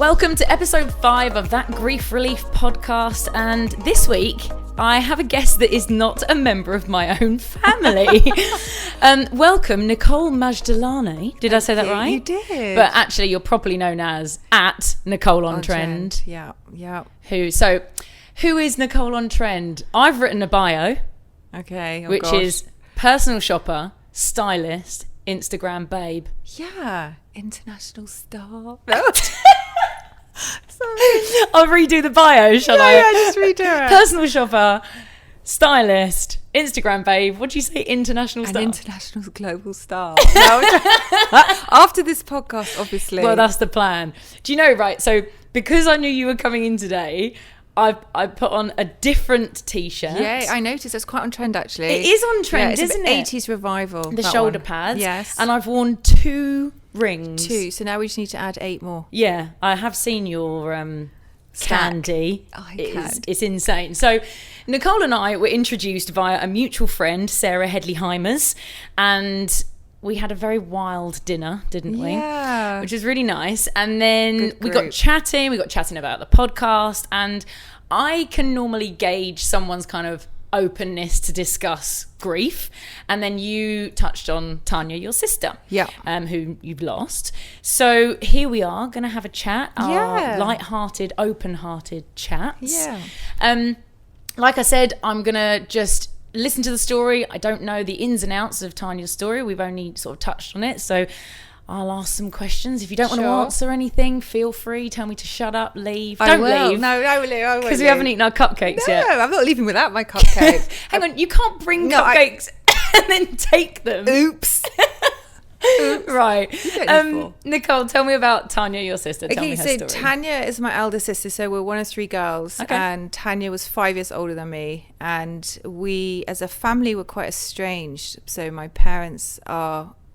Welcome to episode 5 of That Grief Relief podcast, and this week I have a guest that is not a member of my own family. Welcome, Nicole Majdalany. Did I say that right? You did. But actually you're properly known as @Nicole on Trend. Yeah. Who is Nicole on Trend? I've written a bio, which is personal shopper, stylist, Instagram babe. Yeah, international star. Sorry. I'll redo the bio, shall I? Yeah, just redo it. Personal shopper, stylist, Instagram babe. What do you say? International star? An international global star. After this podcast, obviously. Well, that's the plan. Do you know, right? So because I knew you were coming in today, I put on a different t-shirt. Yeah, I noticed it's quite on trend actually. It is on trend, isn't it? 80s revival. The shoulder pads. Yes. And I've worn 2 rings. 2. So now we just need to add 8 more. Yeah, I have seen your candy. It's insane. So Nicole and I were introduced via a mutual friend, Sarah Headley-Heimers, and we had a very wild dinner, didn't we? Yeah. Which was really nice. And then we got chatting about the podcast, and I can normally gauge someone's kind of openness to discuss grief, and then you touched on Tanya, your sister, who you've lost. So here we are going to have a chat, our light-hearted, open-hearted chats. Like I said, I'm going to just listen to the story. I don't know the ins and outs of Tanya's story. We've only sort of touched on it, so I'll ask some questions. If you don't want to answer anything, feel free. Tell me to shut up, leave. Don't leave. No, I will. Because we haven't eaten our cupcakes yet. No, I'm not leaving without my cupcakes. Hang on, you can't bring cupcakes and then take them. Oops. Right. Nicole, tell me about Tanya, your sister. Tell me her story. Tanya is my elder sister, so we're one of 3 girls. Okay. And Tanya was 5 years older than me. And we, as a family, were quite estranged. So my parents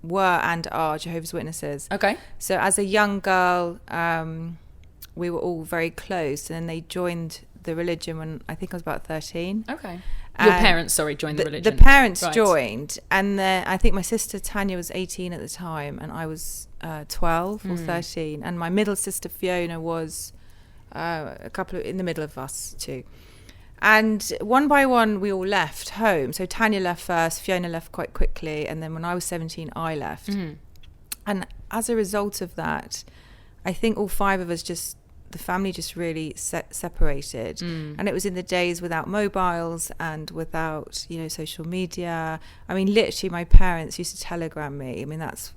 were and are Jehovah's Witnesses. Okay. So as a young girl, we were all very close, and then they joined the religion when I think I was about 13. Okay. Your parents, joined the religion. The parents joined, and then I think my sister Tanya was 18 at the time, and I was 12 or 13, and my middle sister Fiona was a couple in the middle of us too. And one by one, we all left home. So Tanya left first, Fiona left quite quickly, and then when I was 17, I left. And as a result of that, I think all 5 of us the family just really separated. And it was in the days without mobiles and without, social media. I mean, literally, my parents used to telegram me. I mean, that's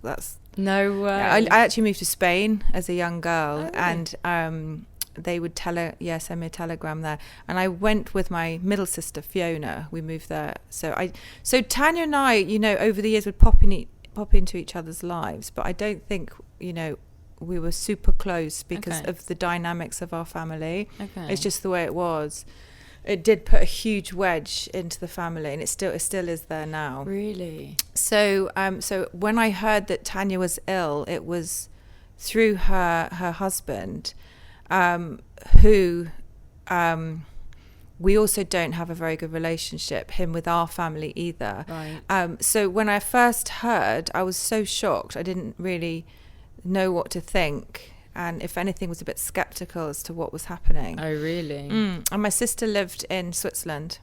no way. I actually moved to Spain as a young girl, and they would send me a telegram there, and I went with my middle sister Fiona. We moved there, so Tanya and I, over the years would pop into each other's lives, but I don't think we were super close because of the dynamics of our family. It's just the way it was. It did put a huge wedge into the family, and it still is there now. Really? So when I heard that Tanya was ill, it was through her husband, who we also don't have a very good relationship, him with our family either. Right. So when I first heard, I was so shocked. I didn't really know what to think, and if anything was a bit skeptical as to what was happening. Oh, really? And my sister lived in Switzerland.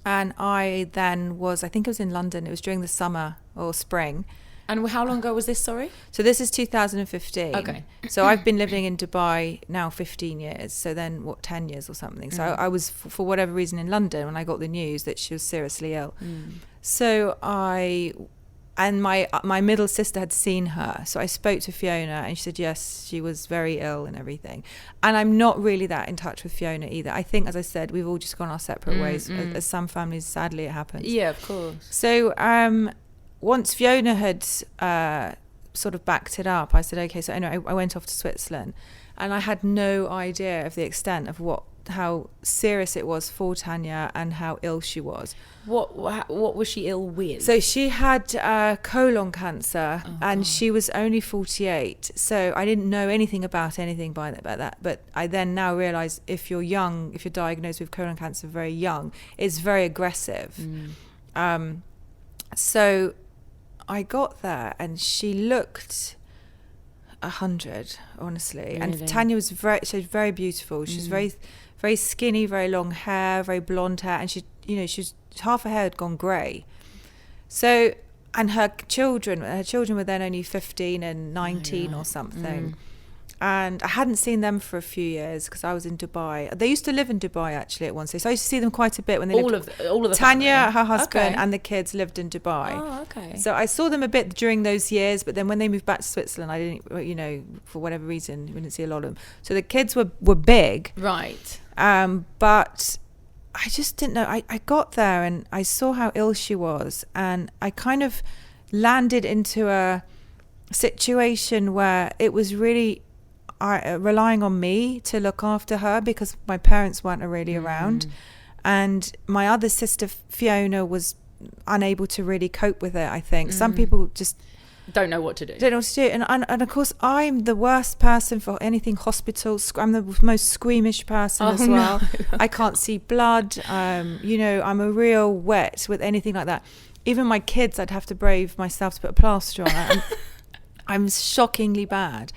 And I then I think it was in London. It was during the summer or spring. And how long ago was this, sorry? So this is 2015. Okay. So I've been living in Dubai now 15 years. So then, 10 years or something. So I was, for whatever reason, in London when I got the news that she was seriously ill. So my middle sister had seen her. So I spoke to Fiona, and she said, yes, she was very ill and everything. And I'm not really that in touch with Fiona either. I think, as I said, we've all just gone our separate ways. As some families, sadly, it happens. Yeah, of course. So once Fiona had sort of backed it up, I said, okay. So anyway, I went off to Switzerland, and I had no idea of the extent of how serious it was for Tanya and how ill she was. What was she ill with? So she had colon cancer, and she was only 48. So I didn't know anything about that. But I then now realise if you're diagnosed with colon cancer very young, it's very aggressive. So I got there, and she looked 100, honestly. Really? And Tanya was very beautiful. She's very, very skinny, very long hair, very blonde hair, and she's half her hair had gone grey. So, and her children were then only 15 and 19 or something. And I hadn't seen them for a few years because I was in Dubai. They used to live in Dubai actually at one stage. So I used to see them quite a bit when they all of the Tanya, family. her husband, and the kids lived in Dubai. Oh, okay. So I saw them a bit during those years, but then when they moved back to Switzerland, I didn't, for whatever reason, we didn't see a lot of them. So the kids were big, right? But I just didn't know. I got there and I saw how ill she was, and I kind of landed into a situation where it was really relying on me to look after her because my parents weren't really around, and my other sister Fiona was unable to really cope with it. I think some people just don't know what to do. And of course I'm the worst person for anything hospital. I'm the most squeamish person as well. No. I can't see blood. I'm a real wet with anything like that. Even my kids, I'd have to brave myself to put a plaster on. I'm shockingly bad.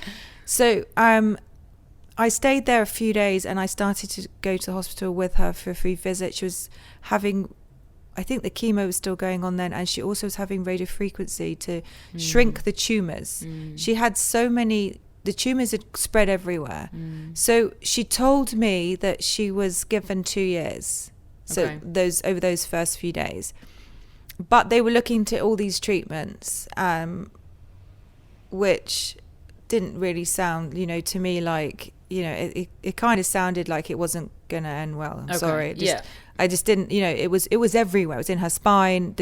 So I stayed there a few days and I started to go to the hospital with her for a free visit. She was having, I think the chemo was still going on then, and she also was having radiofrequency to shrink the tumours. She had the tumours had spread everywhere. So she told me that she was given 2 years. So over those first few days. But they were looking into all these treatments, which didn't really sound, to me like, it kind of sounded like it wasn't going to end well. I'm sorry. I just didn't, it was everywhere. It was in her spine.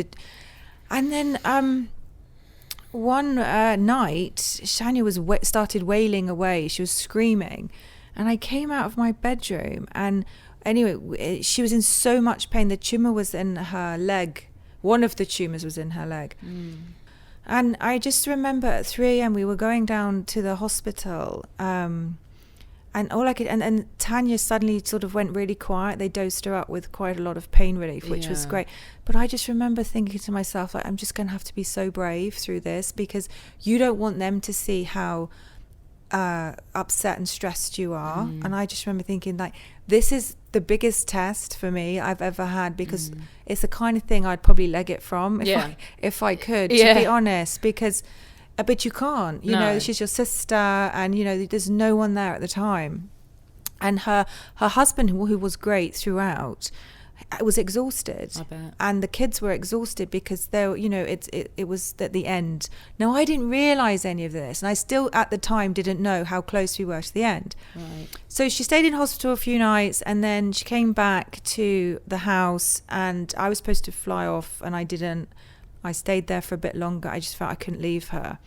And then one night, Shania started wailing away. She was screaming. And I came out of my bedroom. And anyway, she was in so much pain. The tumour was in her leg. One of the tumours was in her leg. And I just remember at 3 a.m. we were going down to the hospital, and all I could, and Tanya suddenly sort of went really quiet. They dosed her up with quite a lot of pain relief, which was great. But I just remember thinking to myself, like, I'm just going to have to be so brave through this, because you don't want them to see how upset and stressed you are. And I just remember thinking, like, this is the biggest test for me I've ever had, because it's the kind of thing I'd probably leg it from if I could, to be honest, because but you can't, you know, she's your sister, and there's no one there at the time. And her husband, who was great throughout, was exhausted. I bet. And the kids were exhausted because they were, it was at the end. Now, I didn't realise any of this, and I still at the time didn't know how close we were to the end. Right. So she stayed in hospital a few nights, and then she came back to the house, and I was supposed to fly off, and I didn't. I stayed there for a bit longer. I just felt I couldn't leave her.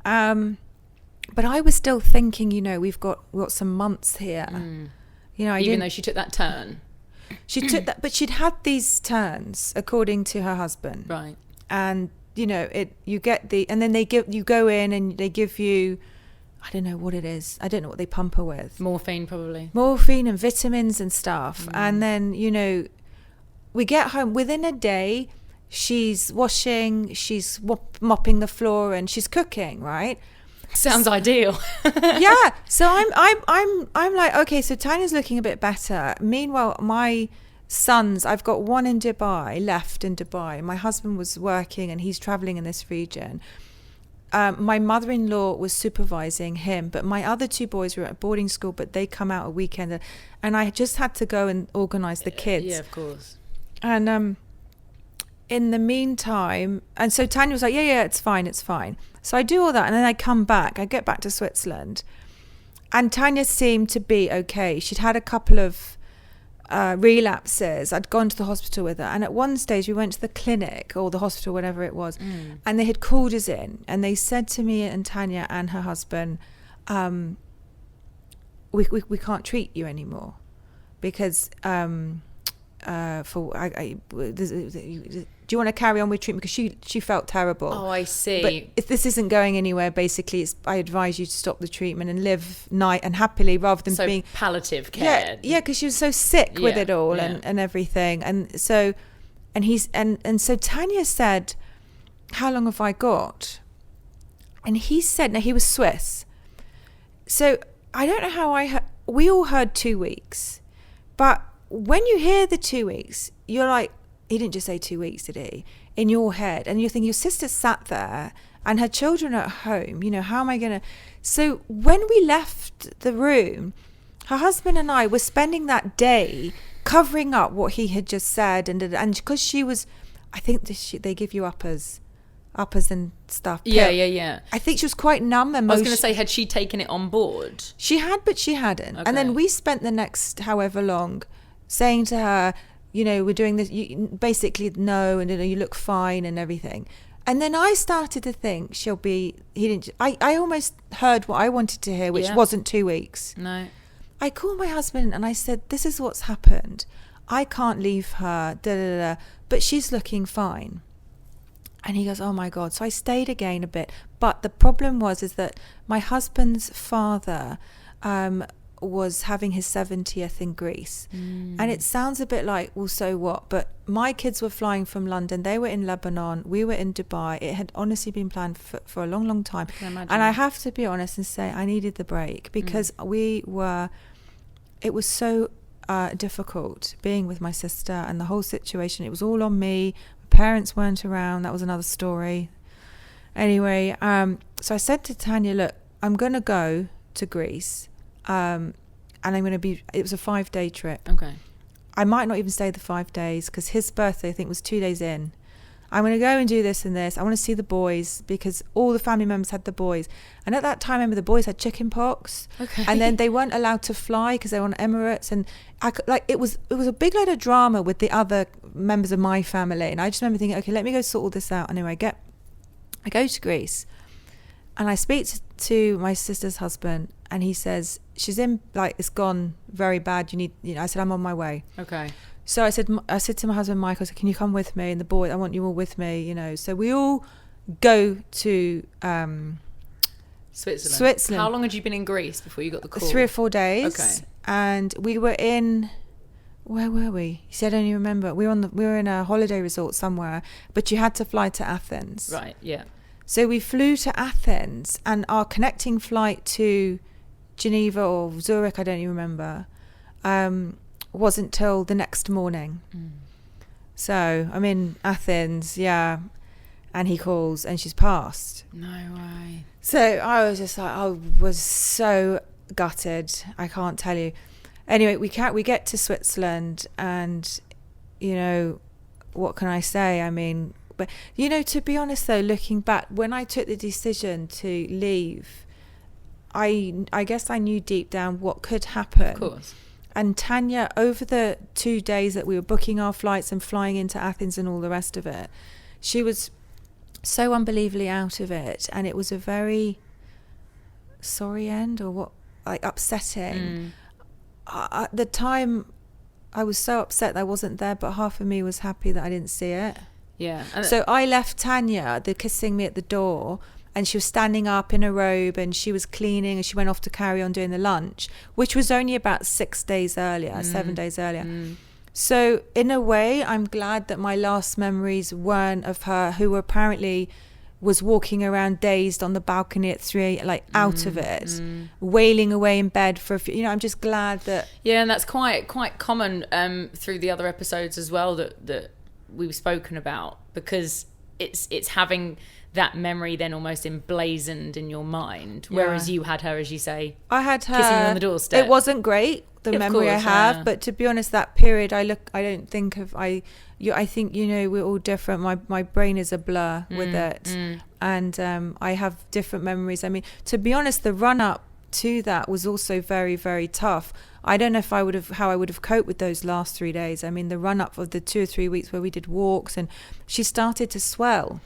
But I was still thinking, we've got some months here. Even though she took that turn. She took that, but she'd had these turns according to her husband. Right. And you get and then you go in and they give you, I don't know what it is. I don't know what they pump her with. Morphine, probably. Morphine and vitamins and stuff. And then, we get home within a day. She's washing, she's mopping the floor, and she's cooking, right? Sounds ideal. Yeah. So I'm like, okay, so Tanya's looking a bit better. Meanwhile, my sons, I've got one left in Dubai. My husband was working and he's traveling in this region. My mother-in-law was supervising him, but my other 2 boys were at boarding school, but they come out a weekend, and I just had to go and organise the kids. Yeah, of course. And in the meantime, and so Tanya was like, yeah, it's fine. So I do all that, and then I get back to Switzerland, and Tanya seemed to be okay. She'd had a couple of relapses. I'd gone to the hospital with her, and at one stage we went to the clinic or the hospital, whatever it was, and they had called us in, and they said to me and Tanya and her husband, we can't treat you anymore because do you want to carry on with treatment, because she felt terrible. Oh, I see. But if this isn't going anywhere, basically I advise you to stop the treatment and live and happily, rather than being palliative care. Yeah, because she was so sick with it all and everything. And so so Tanya said, how long have I got? And he said, now he was Swiss. So I don't know how we all heard 2 weeks. But when you hear the 2 weeks, you're like, he didn't just say 2 weeks, did he? In your head. And you're thinking, your sister sat there and her children are at home. You know, how am I going to... So when we left the room, her husband and I were spending that day covering up what he had just said. And because she was... I think they give you uppers and stuff. Yeah. I think she was quite numb. I was going to say, had she taken it on board? She had, but she hadn't. Okay. And then we spent the next however long saying to her, you know, we're doing this, basically no, and you know, you look fine and everything. And then I started to think I almost heard what I wanted to hear, which wasn't 2 weeks. No. I called my husband and I said, this is what's happened. I can't leave her, but she's looking fine. And he goes, oh my God. So I stayed again a bit. But the problem is that my husband's father was having his 70th in Greece. And it sounds a bit like, well, so what? But my kids were flying from London. They were in Lebanon. We were in Dubai. It had honestly been planned for a long, long time. And I have to be honest and say I needed the break because it was so difficult being with my sister and the whole situation. It was all on me. Parents weren't around. That was another story. Anyway, so I said to Tanya, look, I'm going to go to Greece. And I'm going to it was a 5-day trip. Okay. I might not even stay the 5 days because his birthday, I think, was 2 days in. I'm going to go and do this and this. I want to see the boys because all the family members had the boys. And at that time, I remember the boys had chicken pox. Okay. And then they weren't allowed to fly because they were on Emirates. And it was a big load of drama with the other members of my family. And I just remember thinking, okay, let me go sort all this out. Anyway, I go to Greece and I speak to my sister's husband and he says, she's in, like, it's gone very bad. I said, I'm on my way. Okay. So I said to my husband, Mike, I said, can you come with me? And the boy, I want you all with me, you know. So we all go to Switzerland. How long had you been in Greece before you got the call? 3 or 4 days. Okay. And we were in, where were we? He said, I don't even remember. We were in a holiday resort somewhere, but you had to fly to Athens. Right, yeah. So we flew to Athens and our connecting flight to Geneva or Zurich, I don't even remember, wasn't till the next morning. So I'm in Athens, and he calls and she's passed. No way. So I was just like, I was so gutted. I can't tell you. Anyway, we get to Switzerland and, you know, what can I say? I mean, but, you know, to be honest though, looking back, when I took the decision to leave, I guess I knew deep down what could happen. Of course. And Tanya, over the 2 days that we were booking our flights and flying into Athens and all the rest of it, she was so unbelievably out of it. And it was a very sorry end upsetting. At the time, I was so upset that I wasn't there, but half of me was happy that I didn't see it. Yeah. So I left Tanya, kissing me at the door, and she was standing up in a robe and she was cleaning and she went off to carry on doing the lunch, which was only about 6 days earlier, 7 days earlier. So in a way, I'm glad that my last memories weren't of her, who apparently was walking around dazed on the balcony at 3, like out of it, wailing away in bed for a few, you know. I'm just glad that... Yeah, and that's quite common through the other episodes as well that we've spoken about, because it's having that memory then almost emblazoned in your mind, whereas you had her, as you say, I had her kissing you on the doorstep. It wasn't great, the memory I have, yeah. but to be honest, that period I think, you know, we're all different. My brain is a blur with it, and I have different memories. I mean, to be honest, the run up to that was also very, very tough. I don't know if how I would have coped with those last 3 days. I mean, the run up of the 2 or 3 weeks where we did walks and she started to swell.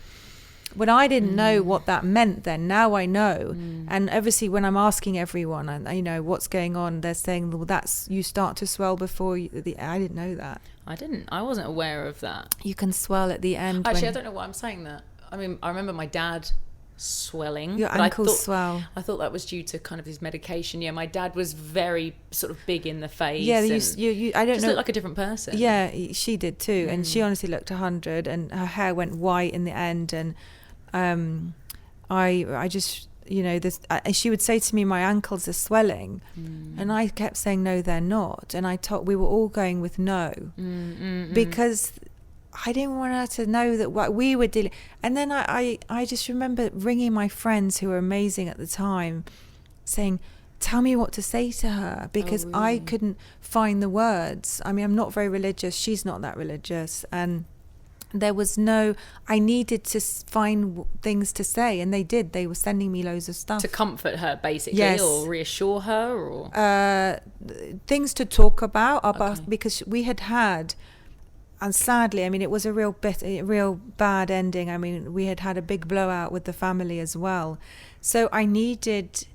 When I didn't know what that meant then, now I know. And obviously when I'm asking everyone, and you know, what's going on, they're saying, well, that's, you start to swell before I didn't know that. I wasn't aware of that. You can swell at the end. Actually, I don't know why I'm saying that. I mean, I remember my dad swelling. Your ankles swell. I thought that was due to kind of his medication. Yeah, my dad was very sort of big in the face. Yeah, I don't know. Looked like a different person. Yeah, she did too, and she honestly looked 100, and her hair went white in the end, and I just, this, she would say to me, my ankles are swelling. And I kept saying, no, they're not. And we were all going with no, because I didn't want her to know that what we were dealing. And then I just remember ringing my friends who were amazing at the time, saying, tell me what to say to her, because I couldn't find the words. I mean, I'm not very religious. She's not that religious. And there was I needed to find things to say, and they did. They were sending me loads of stuff. To comfort her, basically, yes. or reassure her, or? Things to talk about, because we had, and sadly, I mean, it was a real bad ending. I mean, we had a big blowout with the family as well. So I needed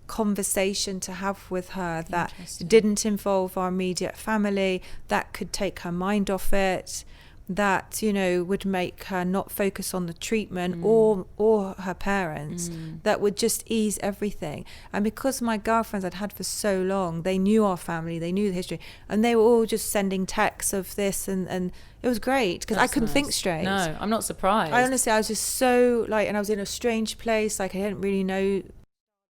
conversation to have with her that didn't involve our immediate family, that could take her mind off it, that would make her not focus on the treatment or her parents, that would just ease everything. And because my girlfriends I'd had for so long, they knew our family, they knew the history, and they were all just sending texts of this, and it was great, because I couldn't think straight. No, I'm not surprised. I was just so and I was in a strange place, I didn't really know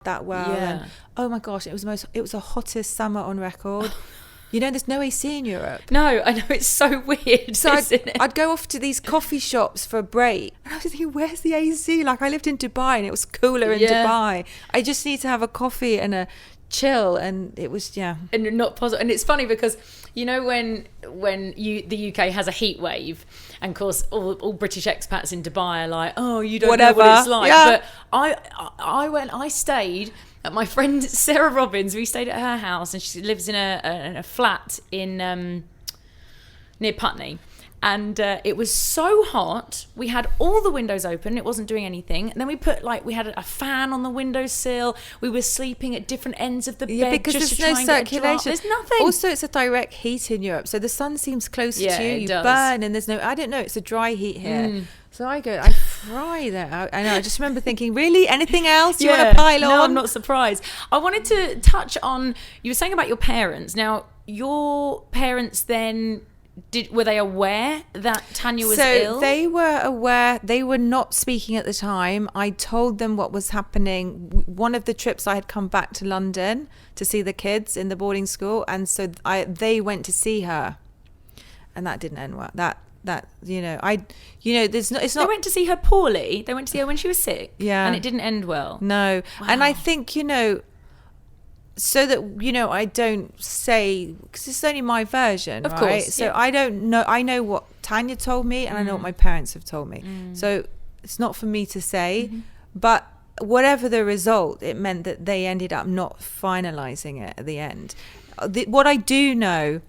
that well. And oh my gosh, it was the hottest summer on record. There's no AC in Europe. No, I know, it's so weird. So I'd go off to these coffee shops for a break, and I was thinking, where's the AC? I lived in Dubai, and it was cooler in Dubai. I just need to have a coffee and a chill, and it was and not positive. And it's funny because when the UK has a heat wave, and of course all British expats in Dubai are like, oh, you don't know what it's like. But I stayed at my friend Sarah Robbins. We stayed at her house, and she lives in a flat in near Putney. And it was so hot. We had all the windows open. It wasn't doing anything. And then we had a fan on the windowsill. We were sleeping at different ends of the bed. Because just there's no circulation. There's nothing. Also, it's a direct heat in Europe. So the sun seems closer to you. You burn, and there's I don't know. It's a dry heat here. So I fry that out. I know. I just remember thinking, really? Anything else? You want to pile on? No, I'm not surprised. I wanted to touch on, you were saying about your parents. Now, your parents then... were they aware that Tanya was ill? So they were aware. They were not speaking at the time. I told them what was happening. One of the trips I had come back to London to see the kids in the boarding school, and so they went to see her, and that didn't end well. There's no. It's not. They went to see her poorly. They went to see her when she was sick. Yeah, and it didn't end well. No, wow. And I think so that I don't say, because it's only my version, of right? course, so I don't know. I know what Tanya told me, and I know what my parents have told me. So it's not for me to say, but whatever the result, it meant that they ended up not finalizing it at the end. What I do know,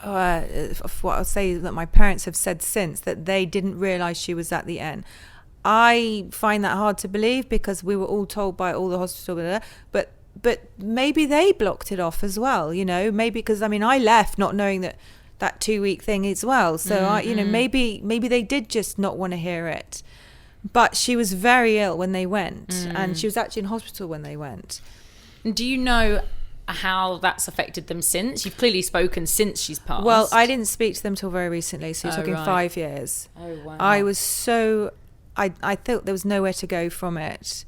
what I'll say, that my parents have said since, that they didn't realize she was at the end. I find that hard to believe, because we were all told by all the hospital, but maybe they blocked it off as well, maybe, because I left not knowing that 2-week thing as well. So maybe they did just not want to hear it. But she was very ill when they went, and she was actually in hospital when they went. Do you know how that's affected them since? You've clearly spoken since she's passed. Well, I didn't speak to them till very recently, so you're talking 5 years. Oh, wow. I was I thought there was nowhere to go from it.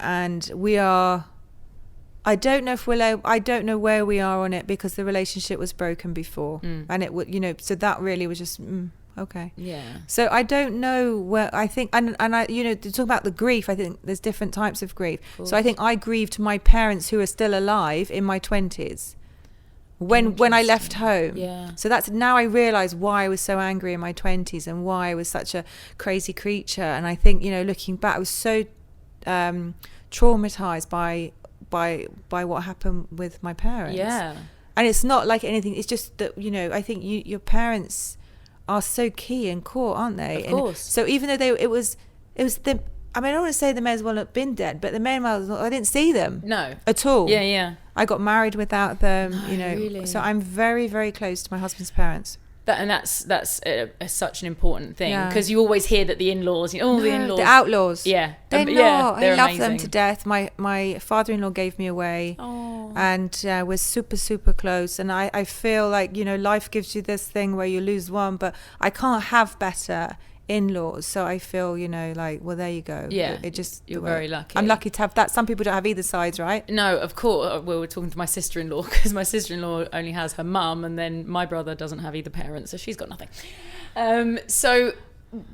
And we are, I don't know where we are on it, because the relationship was broken before, and it would, so that really was just okay. Yeah. So I don't know where, I think, and I, to talk about the grief, I think there's different types of grief. So I think I grieved my parents who are still alive in my 20s. When I left home. Yeah. So that's, now I realise why I was so angry in my 20s, and why I was such a crazy creature. And I think, looking back, I was so traumatized by what happened with my parents. Yeah. And it's not like anything, it's just that I think your parents are so key and core, aren't they? Of course. And so even though it was the, I don't want to say they may as well have been dead, but I didn't see them. No. At all. Yeah. I got married without them. Really? So I'm very, very close to my husband's parents. That's such an important thing, because you always hear that the in-laws, the in-laws, the outlaws, they're I love amazing. them to death. My father-in-law gave me away, and we're super, super close. And I feel like life gives you this thing where you lose one, but I can't have better in-laws, so I feel, like, well, there you go. Yeah, it just you're very lucky. I'm lucky to have that. Some people don't have either sides, right? No, of course. Well, we're talking to my sister-in-law, because my sister-in-law only has her mum, and then my brother doesn't have either parent, so she's got nothing.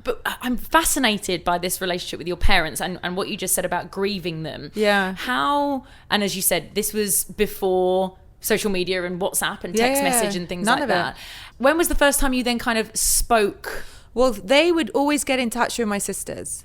But I'm fascinated by this relationship with your parents and what you just said about grieving them. Yeah. How, and as you said, this was before social media and WhatsApp and text message and things like that. When was the first time you then kind of spoke? Well, they would always get in touch with my sisters.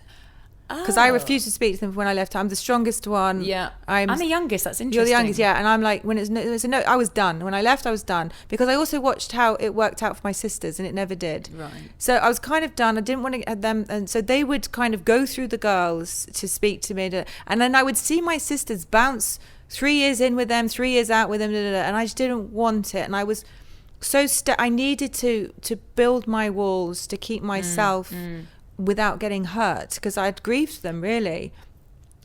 Because I refused to speak to them when I left. I'm the strongest one. Yeah. I'm the youngest. That's interesting. You're the youngest, yeah. And I'm like, when it was a no, I was done. When I left, I was done. Because I also watched how it worked out for my sisters, and it never did. Right. So I was kind of done. I didn't want to get them. And so they would kind of go through the girls to speak to me. And then I would see my sisters bounce 3 years in with them, 3 years out with them. And I just didn't want it. And I was so I needed to build my walls to keep myself without getting hurt, because I'd grieved them, really.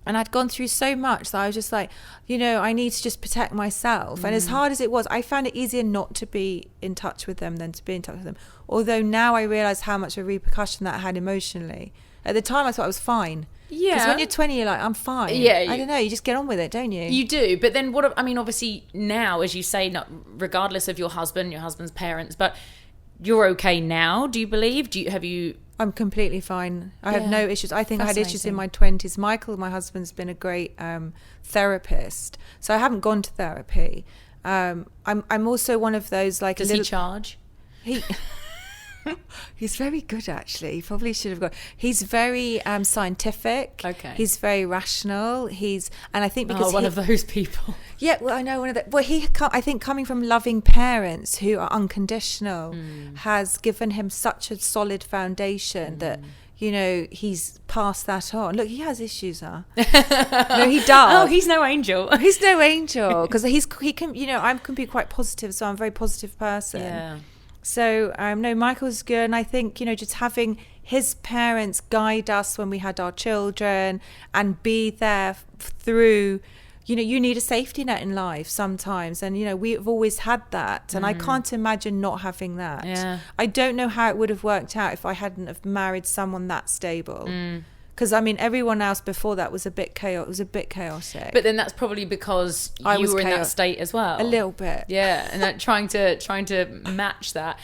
And I'd gone through so much that I was just like, I need to just protect myself. And as hard as it was, I found it easier not to be in touch with them than to be in touch with them. Although now I realise how much of a repercussion that had emotionally. At the time, I thought I was fine. Yeah. Because when you're 20, you're like, I'm fine. Yeah. I don't know. You just get on with it, don't you? You do. But then obviously now, as you say, not regardless of your husband's parents, but you're okay now, do you believe? I'm completely fine. I have no issues. I think I had issues in my 20s. Michael, my husband's been a great therapist. So I haven't gone to therapy. I'm also one of those, like... Does he charge? He's very good, actually. He probably should have gone. He's very scientific. Okay. He's very rational. And I think because one of those people. Yeah, well, I know one of the. Well, I think coming from loving parents who are unconditional has given him such a solid foundation that he's passed that on. Look, he has issues, huh? No, he does. Oh, he's no angel. He's no angel, because he can. I can be quite positive, so I'm a very positive person. Yeah. So, no, Michael's good. And I think, just having his parents guide us when we had our children and be there through, you need a safety net in life sometimes. And, we've always had that. And I can't imagine not having that. Yeah. I don't know how it would have worked out if I hadn't have married someone that stable. Because, everyone else before that was a bit chaotic. It was a bit chaotic. But then that's probably because you were in that state as well. A little bit. Yeah, and that trying to match that.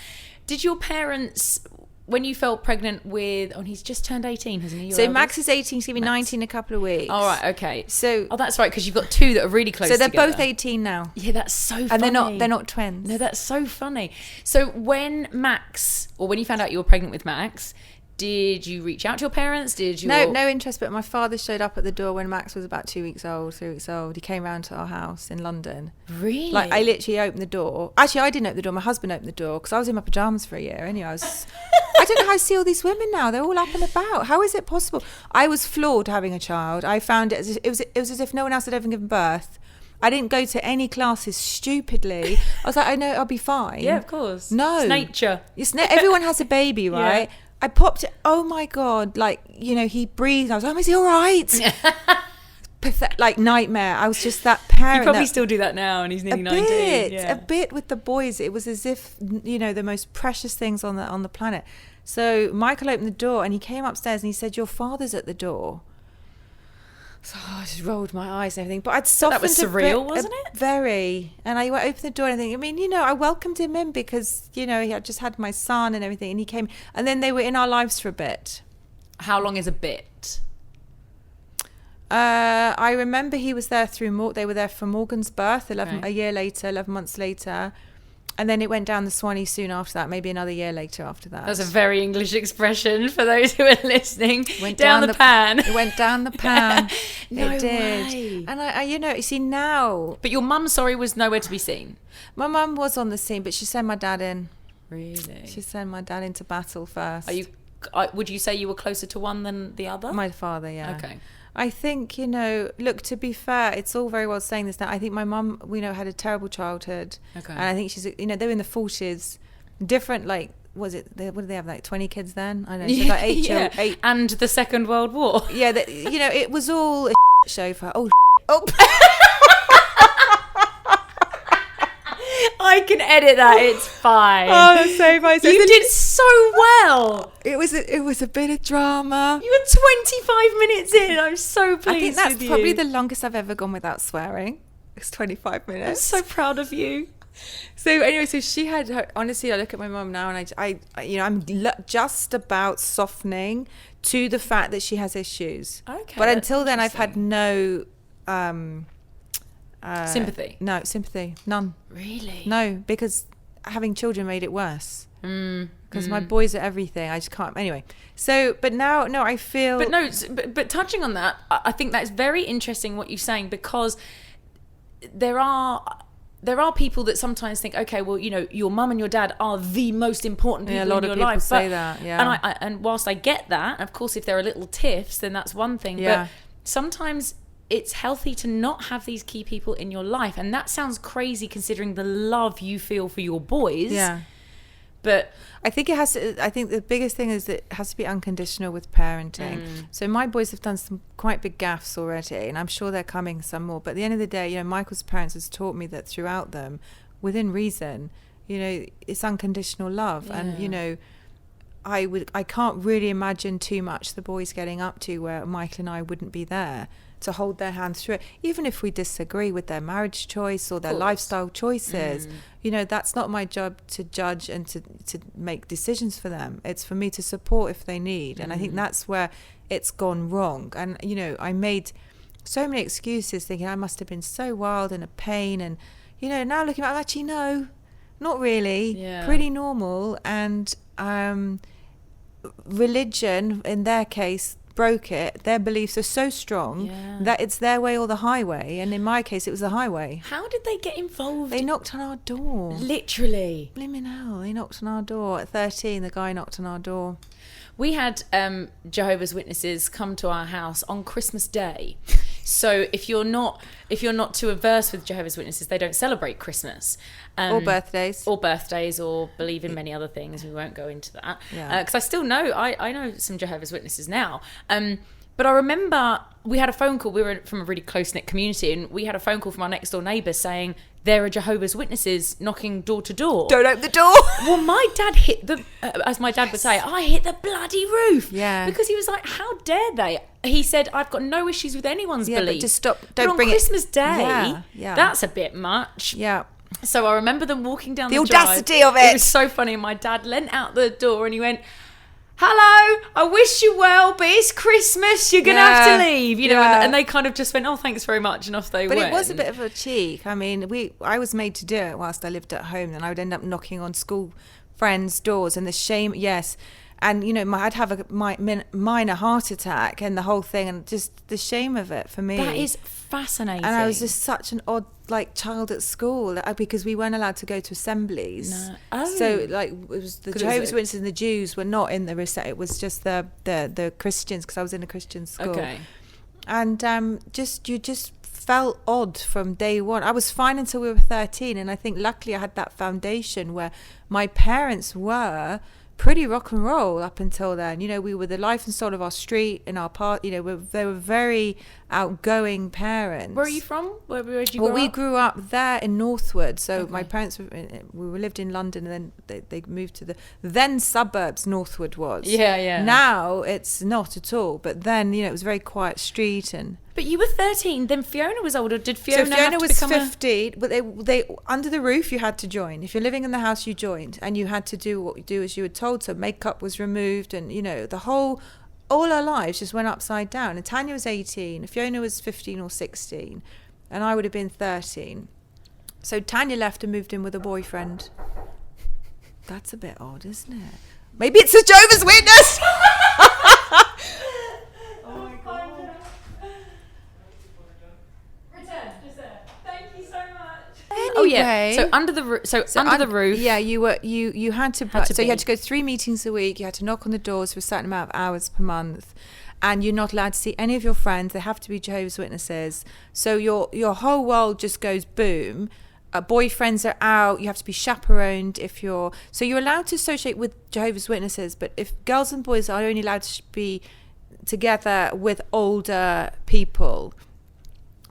Did your parents, when you felt pregnant with... Oh, he's just turned 18, hasn't he? So Max is 18. He's going to be 19 in a couple of weeks. All right, okay. So... Oh, that's right, because you've got two that are really close together. So they're both 18 now. Yeah, that's so funny. And they're not twins. No, that's so funny. So when you found out you were pregnant with Max... Did you reach out to your parents? No interest, but my father showed up at the door when Max was about 3 weeks old. He came round to our house in London. Really? Like, I literally opened the door. Actually, I didn't open the door. My husband opened the door, because I was in my pyjamas for a year. Anyway, I don't know how I see all these women now. They're all up and about. How is it possible? I was floored having a child. I found it was as if no one else had ever given birth. I didn't go to any classes stupidly. I was like, I know I'll be fine. Yeah, of course. No. It's nature. Everyone has a baby, right? Yeah. I popped it. Oh my God. He breathed. I was like, is he all right? Like nightmare. I was just that parent. You probably still do that now, and he's nearly 19. A bit with the boys. It was as if, the most precious things on the planet. So Michael opened the door and he came upstairs and he said, your father's at the door. So I just rolled my eyes and everything. But I'd softened. That was surreal, wasn't it? Very. And I opened the door and I think, I welcomed him in because, he had just had my son and everything. And he came. And then they were in our lives for a bit. How long is a bit? I remember he was there they were there for Morgan's birth, 11 months later. And then it went down the Swanee soon after that, maybe another year later after that. That's a very English expression for those who are listening. Went down the pan. It went down the pan. No it did. Way. And I you see now... But your mum, was nowhere to be seen? My mum was on the scene, but she sent my dad in. Really? She sent my dad into battle first. Would you say you were closer to one than the other? My father, yeah. Okay. I think, look, to be fair, it's all very well saying this now. I think my mum, had a terrible childhood. Okay. And I think she's, they were in the 40s. Different, what did they have, 20 kids then? I don't know. So like 8. And the Second World War. Yeah, it was all a show for her. Oh. I I can edit that. It's fine. Oh, that's so funny. So you did so well. It was a bit of drama. You were 25 minutes in. I'm so pleased. I think that's with you. probably the longest I've ever gone without swearing. It's 25 minutes. I'm so proud of you. So anyway, so she had her, honestly, I look at my mum now and I I'm just about softening to the fact that she has issues. Okay. But until then, I've had no sympathy. No sympathy, none. Really? No, because having children made it worse. Because my boys are everything. I just can't. Anyway, so but now, no, I feel. But no, but touching on that, I think that's very interesting what you're saying, because there are people that sometimes think, okay, well, you know, your mum and your dad are the most important people in your life. A lot of people say that, yeah. And whilst I get that, of course, if there are little tiffs, then that's one thing. Yeah. But sometimes it's healthy to not have these key people in your life. And that sounds crazy considering the love you feel for your boys. Yeah. But I think it has to, I think the biggest thing is that it has to be unconditional with parenting. So my boys have done some quite big gaffes already, and I'm sure they're coming some more. But at the end of the day, you know, Michael's parents has taught me that throughout them, within reason, you know, it's unconditional love. Yeah. And, you know, I can't really imagine too much the boys getting up to where Michael and I wouldn't be there to hold their hands through it, even if we disagree with their marriage choice or their lifestyle choices. You know, that's not my job to judge and to make decisions for them. It's for me to support if they need. And I think that's where it's gone wrong. And, you know, I made so many excuses thinking I must have been so wild and a pain. And, you know, now looking back, actually, no, not really. Yeah. Pretty normal. And religion, in their case, broke it. Their beliefs are so strong that it's their way or the highway, and in my case it was the highway. how did they get involved? They knocked on our door. Literally. Blimmin' hell, they knocked on our door at 13. The guy knocked on our door. We had Jehovah's Witnesses come to our house on Christmas Day. So if you're not too averse with Jehovah's Witnesses, they don't celebrate Christmas. Or birthdays. Or believe in many other things. We won't go into that. Yeah. Because I still know, I know some Jehovah's Witnesses now. But I remember we had a phone call. We were from a really close-knit community, and we had a phone call from our next-door neighbour saying, there are Jehovah's Witnesses knocking door to door. Don't open the door. Well, my dad hit the, as my dad would say, I hit the bloody roof. Yeah. Because he was like, how dare they? He said, I've got no issues with anyone's belief. But just stop. But Don't on bring Christmas it. Day, Yeah. that's a bit much. Yeah. So I remember them walking down the audacity drive. of it. It was so funny. My dad leant out the door and he went, hello, I wish you well, but it's Christmas, you're going to have to leave. You know, and they kind of just went, oh, thanks very much, and off they went. But it was a bit of a cheek. I mean, I was made to do it whilst I lived at home, and I would end up knocking on school friends' doors, and the shame, yes. And, you know, I'd have a minor heart attack and the whole thing, and just the shame of it for me. That is fascinating. And I was just such an odd, like, child at school because we weren't allowed to go to assemblies. No. Oh. So, like, it was the Jehovah's Witnesses and the Jews were not in the it was just the Christians, because I was in a Christian school. Okay. And you just felt odd from day one. I was fine until we were 13, and I think luckily I had that foundation where my parents were pretty rock and roll up until then. You know, we were the life and soul of our street and our part. You know, they were very outgoing parents. Where are you from? Where did you grow up? We grew up there in Northwood. So my parents lived in London, and then they moved to the then suburbs. Northwood was. Yeah. Now it's not at all. But then, you know, it was a very quiet street. And but you were 13. Then Fiona was older. Did Fiona? So Fiona have to was become 15. But they under the roof you had to join. If you're living in the house, you joined, and you had to do what you do as you were told. So makeup was removed, and you know all our lives just went upside down. And Tanya was 18, Fiona was 15 or 16, and I would have been 13. So Tanya left and moved in with a boyfriend. That's a bit odd, isn't it? Maybe it's a Jehovah's Witness. Oh my God. Return, just there. Thank you so much. Anyway, Oh yeah. So under the roof. Yeah, you had to. Had to so you be. had to go 3 meetings a week. You had to knock on the doors for a certain amount of hours per month, and you're not allowed to see any of your friends. They have to be Jehovah's Witnesses. So your whole world just goes boom. Boyfriends are out. You have to be chaperoned so you're allowed to associate with Jehovah's Witnesses, but if girls and boys are only allowed to be together with older people.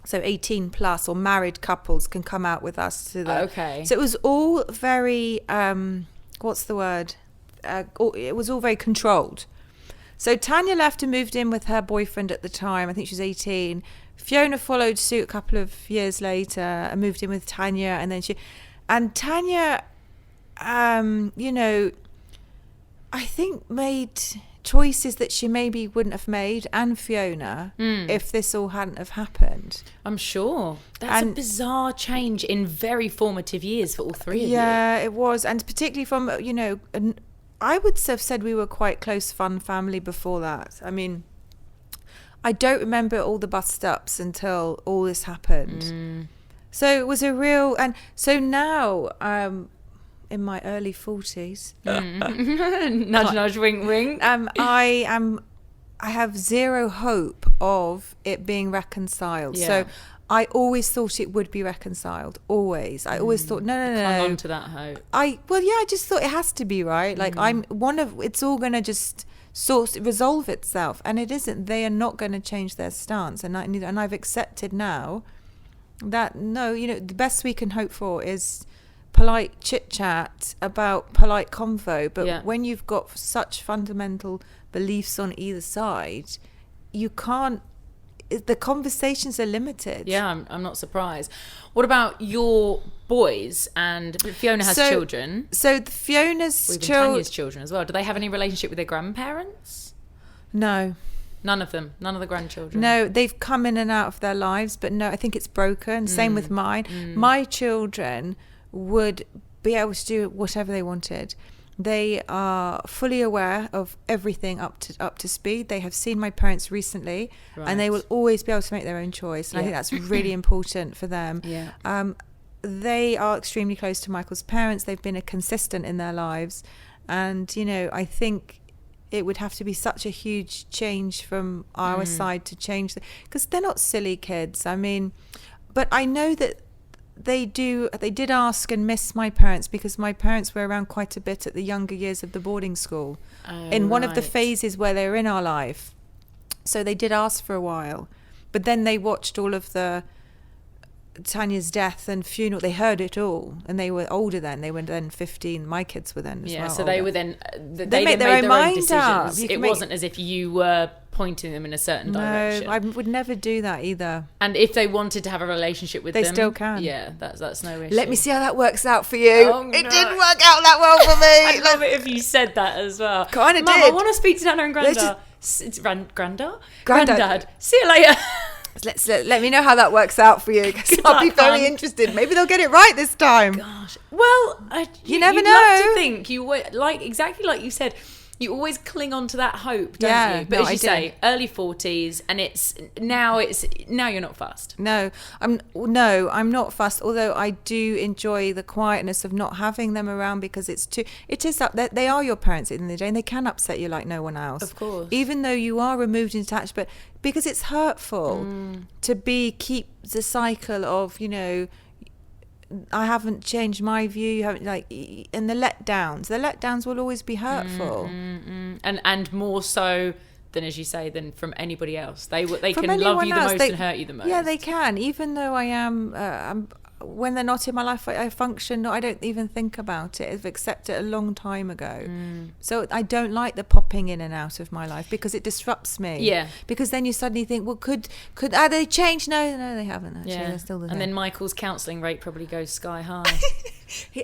So 18 plus or married couples can come out with us to the... Okay. So it was all very, what's the word? It was all very controlled. So Tanya left and moved in with her boyfriend at the time. I think she was 18. Fiona followed suit a couple of years later and moved in with Tanya. And then Tanya, you know, I think made choices that she maybe wouldn't have made, and Fiona, if this all hadn't have happened. I'm sure. That's a bizarre change in very formative years for all three of you. Yeah, it was. And particularly from, you know, I would have said we were quite close, fun family before that. I mean, I don't remember all the bust-ups until all this happened. So it was a real... And so now... in my early 40s. Nudge, nudge, wink, wink. I have zero hope of it being reconciled. Yeah. So I always thought it would be reconciled. Always. I always thought, no. Clung on to that hope. I just thought it has to be, right? Like it's all going to just resolve itself. And it isn't. They are not going to change their stance. And I've accepted now that, no, you know, the best we can hope for is polite chit chat about polite convo, but when you've got such fundamental beliefs on either side, you can't. The conversations are limited. Yeah, I'm not surprised. What about your boys? And Fiona has children. So Fiona's Tanya's children as well. Do they have any relationship with their grandparents? No. None of them. None of the grandchildren. No, they've come in and out of their lives, but no, I think it's broken. Same with mine. My children would be able to do whatever they wanted. They are fully aware of everything up to speed. They have seen my parents recently, and they will always be able to make their own choice. And I think that's really important for them. Yeah. They are extremely close to Michael's parents. They've been consistent in their lives, and you know, I think it would have to be such a huge change from our side to change, because they're not silly kids. I mean, but I know that they did ask and miss my parents, because my parents were around quite a bit at the younger years of the boarding school, in one of the phases where they were in our life. So they did ask for a while, but then they watched all of the Tanya's death and funeral. They heard it all, and they were older then. They were then 15. My kids were then as well. So older. they were then they made their own mind decisions. It wasn't as if you were pointing them in a certain direction. No, I would never do that either. And if they wanted to have a relationship with them, they still can. Yeah, that's no issue. Let me see how that works out for you. Oh, no. It didn't work out that well for me. I'd love it if you said that as well. Kind of did. Mum, I want to speak to Nana and Grandad. It's Grandad. See you later. Let me know how that works out for you, because I'll be very interested. Maybe they'll get it right this time. Gosh. Well, you never you'd know. Love to think you were exactly like you said. You always cling on to that hope, don't you? But as you say, early 40s, and now you're not fussed. No, I'm not fussed. Although I do enjoy the quietness of not having them around, because they are your parents at the end of the day, and they can upset you like no one else. Of course. Even though you are removed and detached, but because it's hurtful to keep the cycle of, you know, I haven't changed my view, you haven't, like, and the letdowns will always be hurtful. And more so than, as you say, than from anybody else. They can love you the most and hurt you the most. Yeah, they can. Even though I am when they're not in my life, I function. I don't even think about it. I've accepted it a long time ago. So I don't like the popping in and out of my life, because it disrupts me. Yeah. Because then you suddenly think, well, could they change? No, they haven't actually. Yeah. They're still the same. And then Michael's counselling rate probably goes sky high.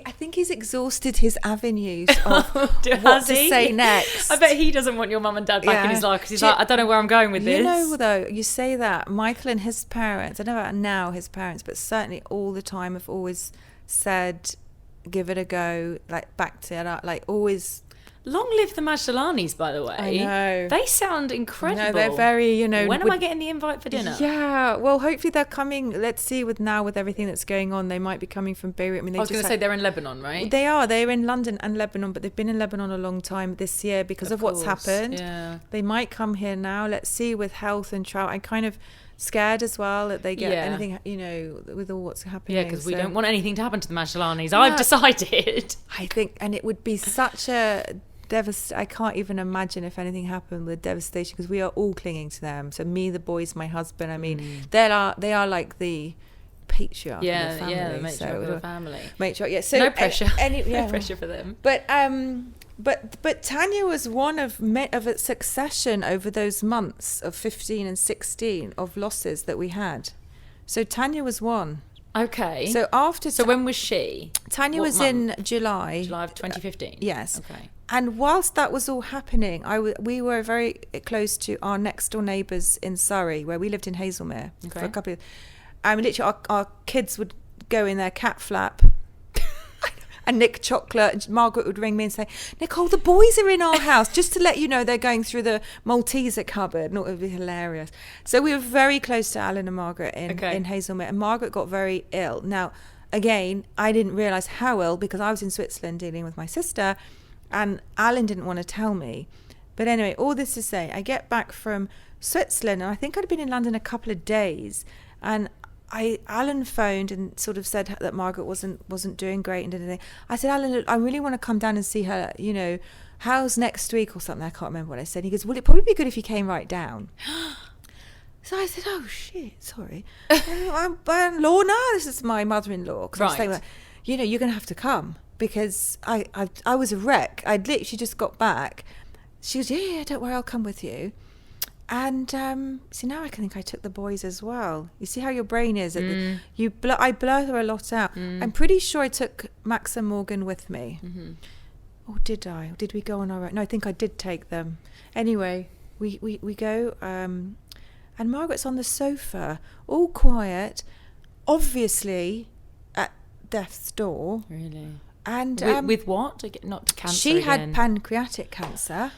I think he's exhausted his avenues of what to say next. I bet he doesn't want your mum and dad back in his life, because he's like, I don't know where I'm going with this. You know, though, you say that, Michael and his parents, I don't know about now his parents, but certainly all the time have always said, give it a go, like, back to it, like, always. Long live the Majdalanys, by the way. I know. They sound incredible. No, they're very, you know. When am I getting the invite for dinner? Yeah, well, hopefully they're coming. Let's see, with everything that's going on, they might be coming from Beirut. I mean, I was going to say they're in Lebanon, right? They are. They're in London and Lebanon, but they've been in Lebanon a long time this year because of what's happened. Yeah. They might come here now. Let's see, with health and travel. I'm kind of scared as well that they get anything, you know, with all what's happening. Yeah, because we don't want anything to happen to the Majdalanys. I've decided. I think, and it would be such a I can't even imagine if anything happened with devastation, because we are all clinging to them. So me, the boys, my husband. I mean, they are like the patriarch of the family. Yeah, the matriarch of the family. Matriarch, yeah. So no pressure. No pressure for them. But Tanya was one of a succession over those months of 15 and 16 of losses that we had. So Tanya was one. Okay. So when was she? Tanya was in July. July of 2015. Yes. Okay. And whilst that was all happening, we were very close to our next door neighbours in Surrey, where we lived in Hazelmere for a couple of. I mean, literally, our kids would go in their cat flap and nick chocolate. Margaret would ring me and say, "Nicole, the boys are in our house. Just to let you know, they're going through the Malteser cupboard." And it would be hilarious. So we were very close to Alan and Margaret in Hazelmere, and Margaret got very ill. Now, again, I didn't realise how ill because I was in Switzerland dealing with my sister, and Alan didn't want to tell me. But anyway, all this to say, I get back from Switzerland, and I think I'd been in London a couple of days, and Alan phoned and sort of said that Margaret wasn't doing great and everything. I said, Alan, look, I really want to come down and see her, you know, how's next week or something. I can't remember what I said. He goes, well, it'd probably be good if you came right down. So I said, oh shit, sorry. I'm Lorna, this is my mother-in-law. Cause I was saying, you know, you're going to have to come, because I was a wreck. I'd literally just got back. She goes, yeah, don't worry, I'll come with you. And see, now I think I took the boys as well. You see how your brain is. I blur a lot out. I'm pretty sure I took Max and Morgan with me. Mm-hmm. Or did I? Or did we go on our own? No, I think I did take them. Anyway, we go, and Margaret's on the sofa, all quiet, obviously at death's door. Really? And with what? Not cancer. She had pancreatic cancer.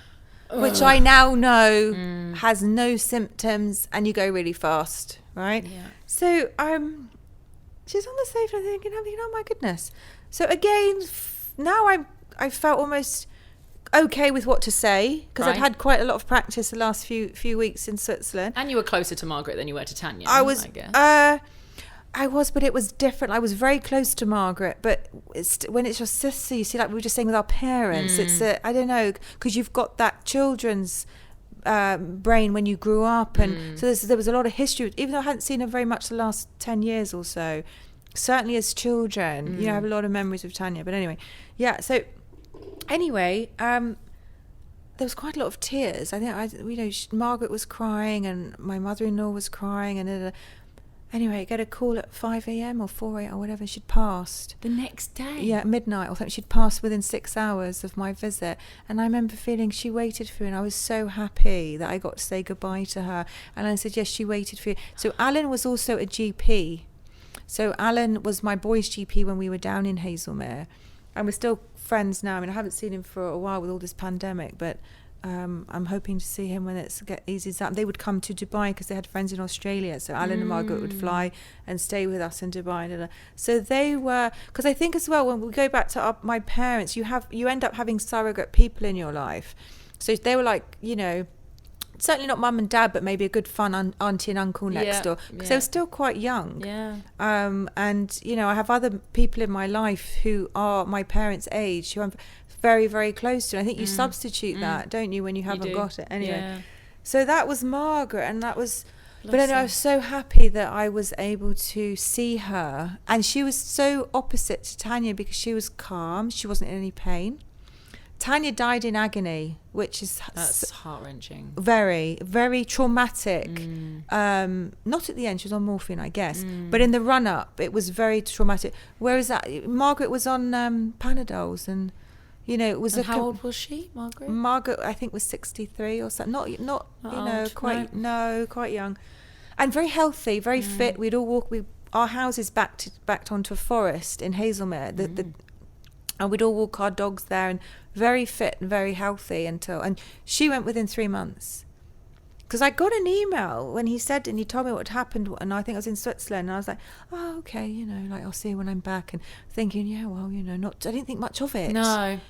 Which I now know has no symptoms, and you go really fast, right? Yeah. So she's on the sofa and I'm thinking, oh my goodness. So again, now I felt almost okay with what to say, because I'd had quite a lot of practice the last few weeks in Switzerland. And you were closer to Margaret than you were to Tanya. I guess. I was, but it was different. I was very close to Margaret, but when it's your sister, you see, like we were just saying with our parents, it's I don't know, because you've got that children's brain when you grew up, and so there was a lot of history. Even though I hadn't seen her very much the last 10 years or so, certainly as children, you know, I have a lot of memories of Tanya. But anyway, yeah. So anyway, there was quite a lot of tears. I think Margaret was crying, and my mother-in-law was crying, and. Anyway, I get a call at 5 a.m. or 4 a.m. or whatever. She'd passed. The next day? Yeah, midnight or something. She'd passed within 6 hours of my visit. And I remember feeling she waited for me, and I was so happy that I got to say goodbye to her. And I said, yes, she waited for you. So Alan was also a GP. So Alan was my boy's GP when we were down in Hazelmere. And we're still friends now. I mean, I haven't seen him for a while with all this pandemic, but... I'm hoping to see him when it's eases up. They would come to Dubai because they had friends in Australia. So Alan and Margaret would fly and stay with us in Dubai. So they were, because I think as well, when we go back to my parents, you end up having surrogate people in your life. So they were like, you know, certainly not mum and dad, but maybe a good fun auntie and uncle next door, because they were still quite young. Yeah. And you know, I have other people in my life who are my parents' age who I'm very, very close to. And I think you substitute that, don't you, when you haven't got it? Anyway, so that was Margaret, and that was... But anyway, I was so happy that I was able to see her. And she was so opposite to Tanya, because she was calm. She wasn't in any pain. Tanya died in agony, which is... That's heart-wrenching. Very, very traumatic. Not at the end, she was on morphine, I guess. But in the run-up, it was very traumatic. Whereas Margaret was on Panadols, and... You know, it was. And how old was she, Margaret? Margaret, I think, was 63 or something. Not quite young, and very healthy, very fit. We'd all walk. Our house is backed onto a forest in Hazelmere. And we'd all walk our dogs there, and very fit and very healthy and she went within 3 months. Because I got an email when he said, and he told me what happened, and I think I was in Switzerland, and I was like, oh, okay, you know, like, I'll see you when I'm back, and thinking, yeah, well, you know, I didn't think much of it. No.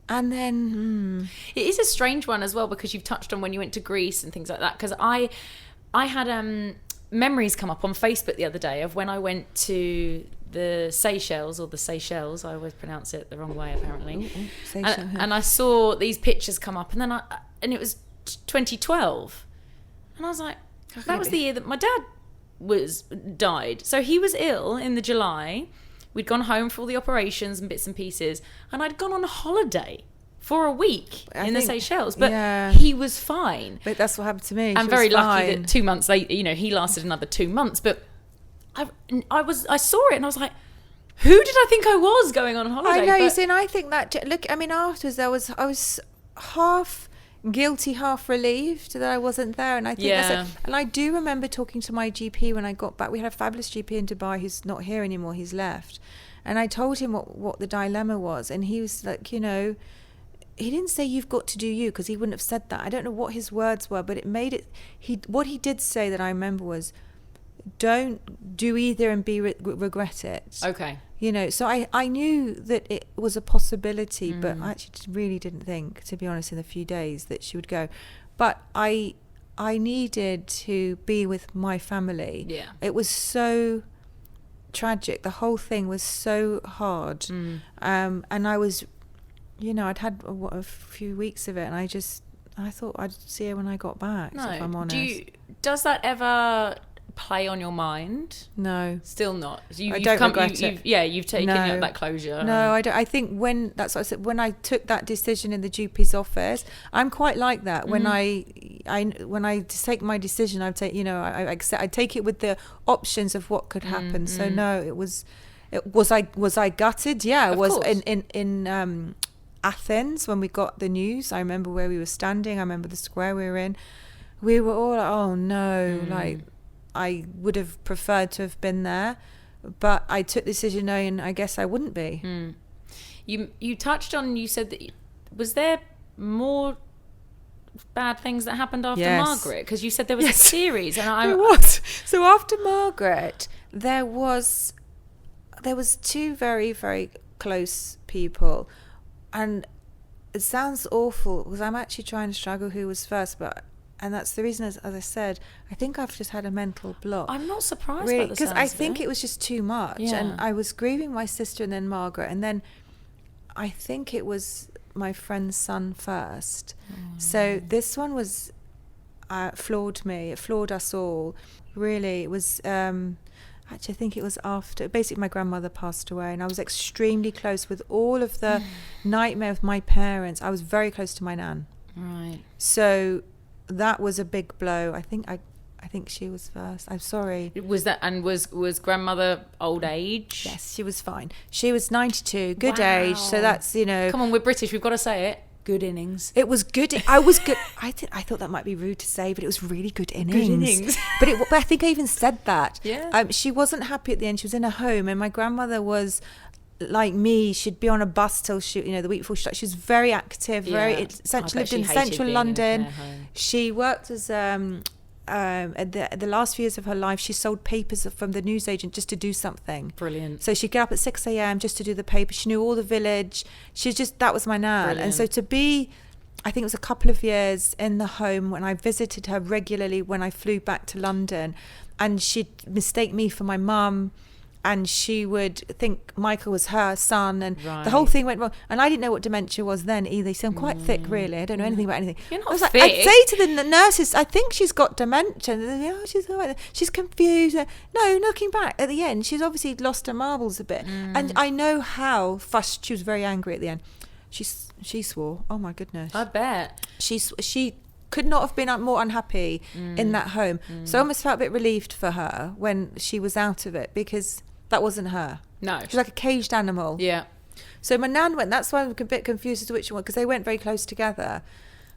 And then... It is a strange one as well, because you've touched on when you went to Greece and things like that, because I had memories come up on Facebook the other day of when I went to the Seychelles, or the Seychelles. I always pronounce it the wrong way, apparently. And I saw these pictures come up, and it was 2012, and I was like, that was the year that my dad died. So he was ill in the July. We'd gone home for all the operations and bits and pieces, and I'd gone on a holiday for a week in the Seychelles, but he was fine. But that's what happened to me. I'm very lucky that 2 months later, he lasted another 2 months. But I saw it and I was like, who did I think I was going on holiday? I know, you see, and I think that, look, I mean, afterwards I was half guilty, half relieved that I wasn't there, and I think and I do remember talking to my GP when I got back. We had a fabulous GP in Dubai who's not here anymore, he's left, and I told him what the dilemma was, and he was like, he didn't say you've got to do you, because he wouldn't have said that. I don't know what his words were, but it made it, what he did say that I remember was, don't do either and regret it. Okay. So I knew that it was a possibility, but I actually really didn't think, to be honest, in a few days that she would go. But I needed to be with my family. Yeah. It was so tragic. The whole thing was so hard. And I was, I'd had a few weeks of it, and I thought I'd see her when I got back, if I'm honest. Does that ever play on your mind? No, still not. I don't regret it. You've taken that closure. No, I don't. I think that's what I said. When I took that decision in the GP's office, I'm quite like that. When I take my decision, I take I take it with the options of what could happen. So no, was I gutted? Yeah, I was. In Athens when we got the news. I remember where we were standing. I remember the square we were in. We were all like, oh no, like. I would have preferred to have been there, but I took the decision knowing I guess I wouldn't be. You touched on, you said that, was there more bad things that happened after Margaret? Because you said there was a series. And there was. So after Margaret, there was two very, very close people, and it sounds awful because I'm actually trying to struggle who was first, and that's the reason, as I said, I think I've just had a mental block. I'm not surprised really, because I think it was just too much. And I was grieving my sister and then Margaret. And then I think it was my friend's son first. So this one was floored me. It floored us all. Really, it was... actually, I think it was after... Basically, my grandmother passed away. And I was extremely close with all of the nightmare with my parents. I was very close to my nan. Right. So... that was a big blow. I think she was first. I'm sorry. Was that, and was grandmother old age? Yes, she was fine. She was 92, good age. So that's, Come on, we're British. We've got to say it. Good innings. It was good. I was good. I thought that might be rude to say, but it was really good innings. Good innings. but I think I even said that. Yeah. She wasn't happy at the end. She was in a home, and my grandmother was... like me, she'd be on a bus till the week before she was very active, lived in central London. She worked as at the last few years of her life, she sold papers from the newsagent just to do something. Brilliant. So she'd get up at 6 a.m. just to do the paper. She knew all the village. That was my nan. Brilliant. And so to be, I think it was a couple of years in the home when I visited her regularly when I flew back to London, and she'd mistake me for my mum. And she would think Michael was her son, and the whole thing went wrong. And I didn't know what dementia was then either. So I'm quite thick, really. I don't know anything about anything. You're not I was thick. I'd say to the nurses, I think she's got dementia. And they're like, she's all right. She's confused. No, looking back at the end, she's obviously lost her marbles a bit. And I know how fussed. She was very angry at the end. She swore. Oh my goodness. I bet. She could not have been more unhappy in that home. So I almost felt a bit relieved for her when she was out of it, because that wasn't her. No. She was like a caged animal. Yeah. So my nan went, that's why I'm a bit confused as to which one, because they went very close together.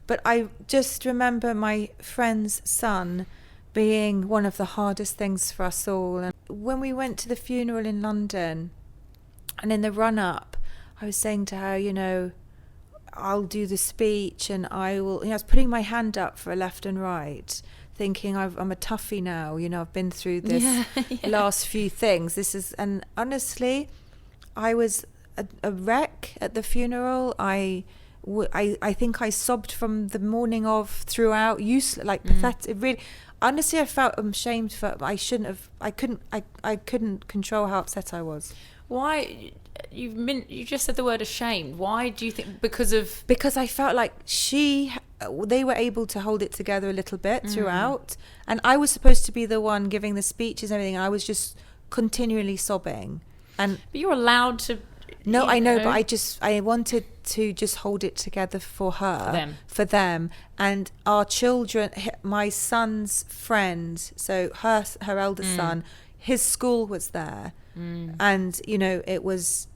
But I just remember my friend's son being one of the hardest things for us all. And when we went to the funeral in London, and in the run-up, I was saying to her, I'll do the speech and I will... I was putting my hand up for a left and right, thinking I'm a toughie now. I've been through this last few things. And honestly, I was a wreck at the funeral. I I think I sobbed from the morning of throughout, pathetic. It really, honestly, I felt ashamed for. I shouldn't have. I couldn't control how upset I was. Why? You just said the word ashamed. Why do you think? Because I felt like they were able to hold it together a little bit throughout, and I was supposed to be the one giving the speeches and everything. And I was just continually sobbing. But you're allowed to. No, I know, but I wanted to just hold it together for for them, and our children. My son's friend, so her eldest son, his school was there. And it was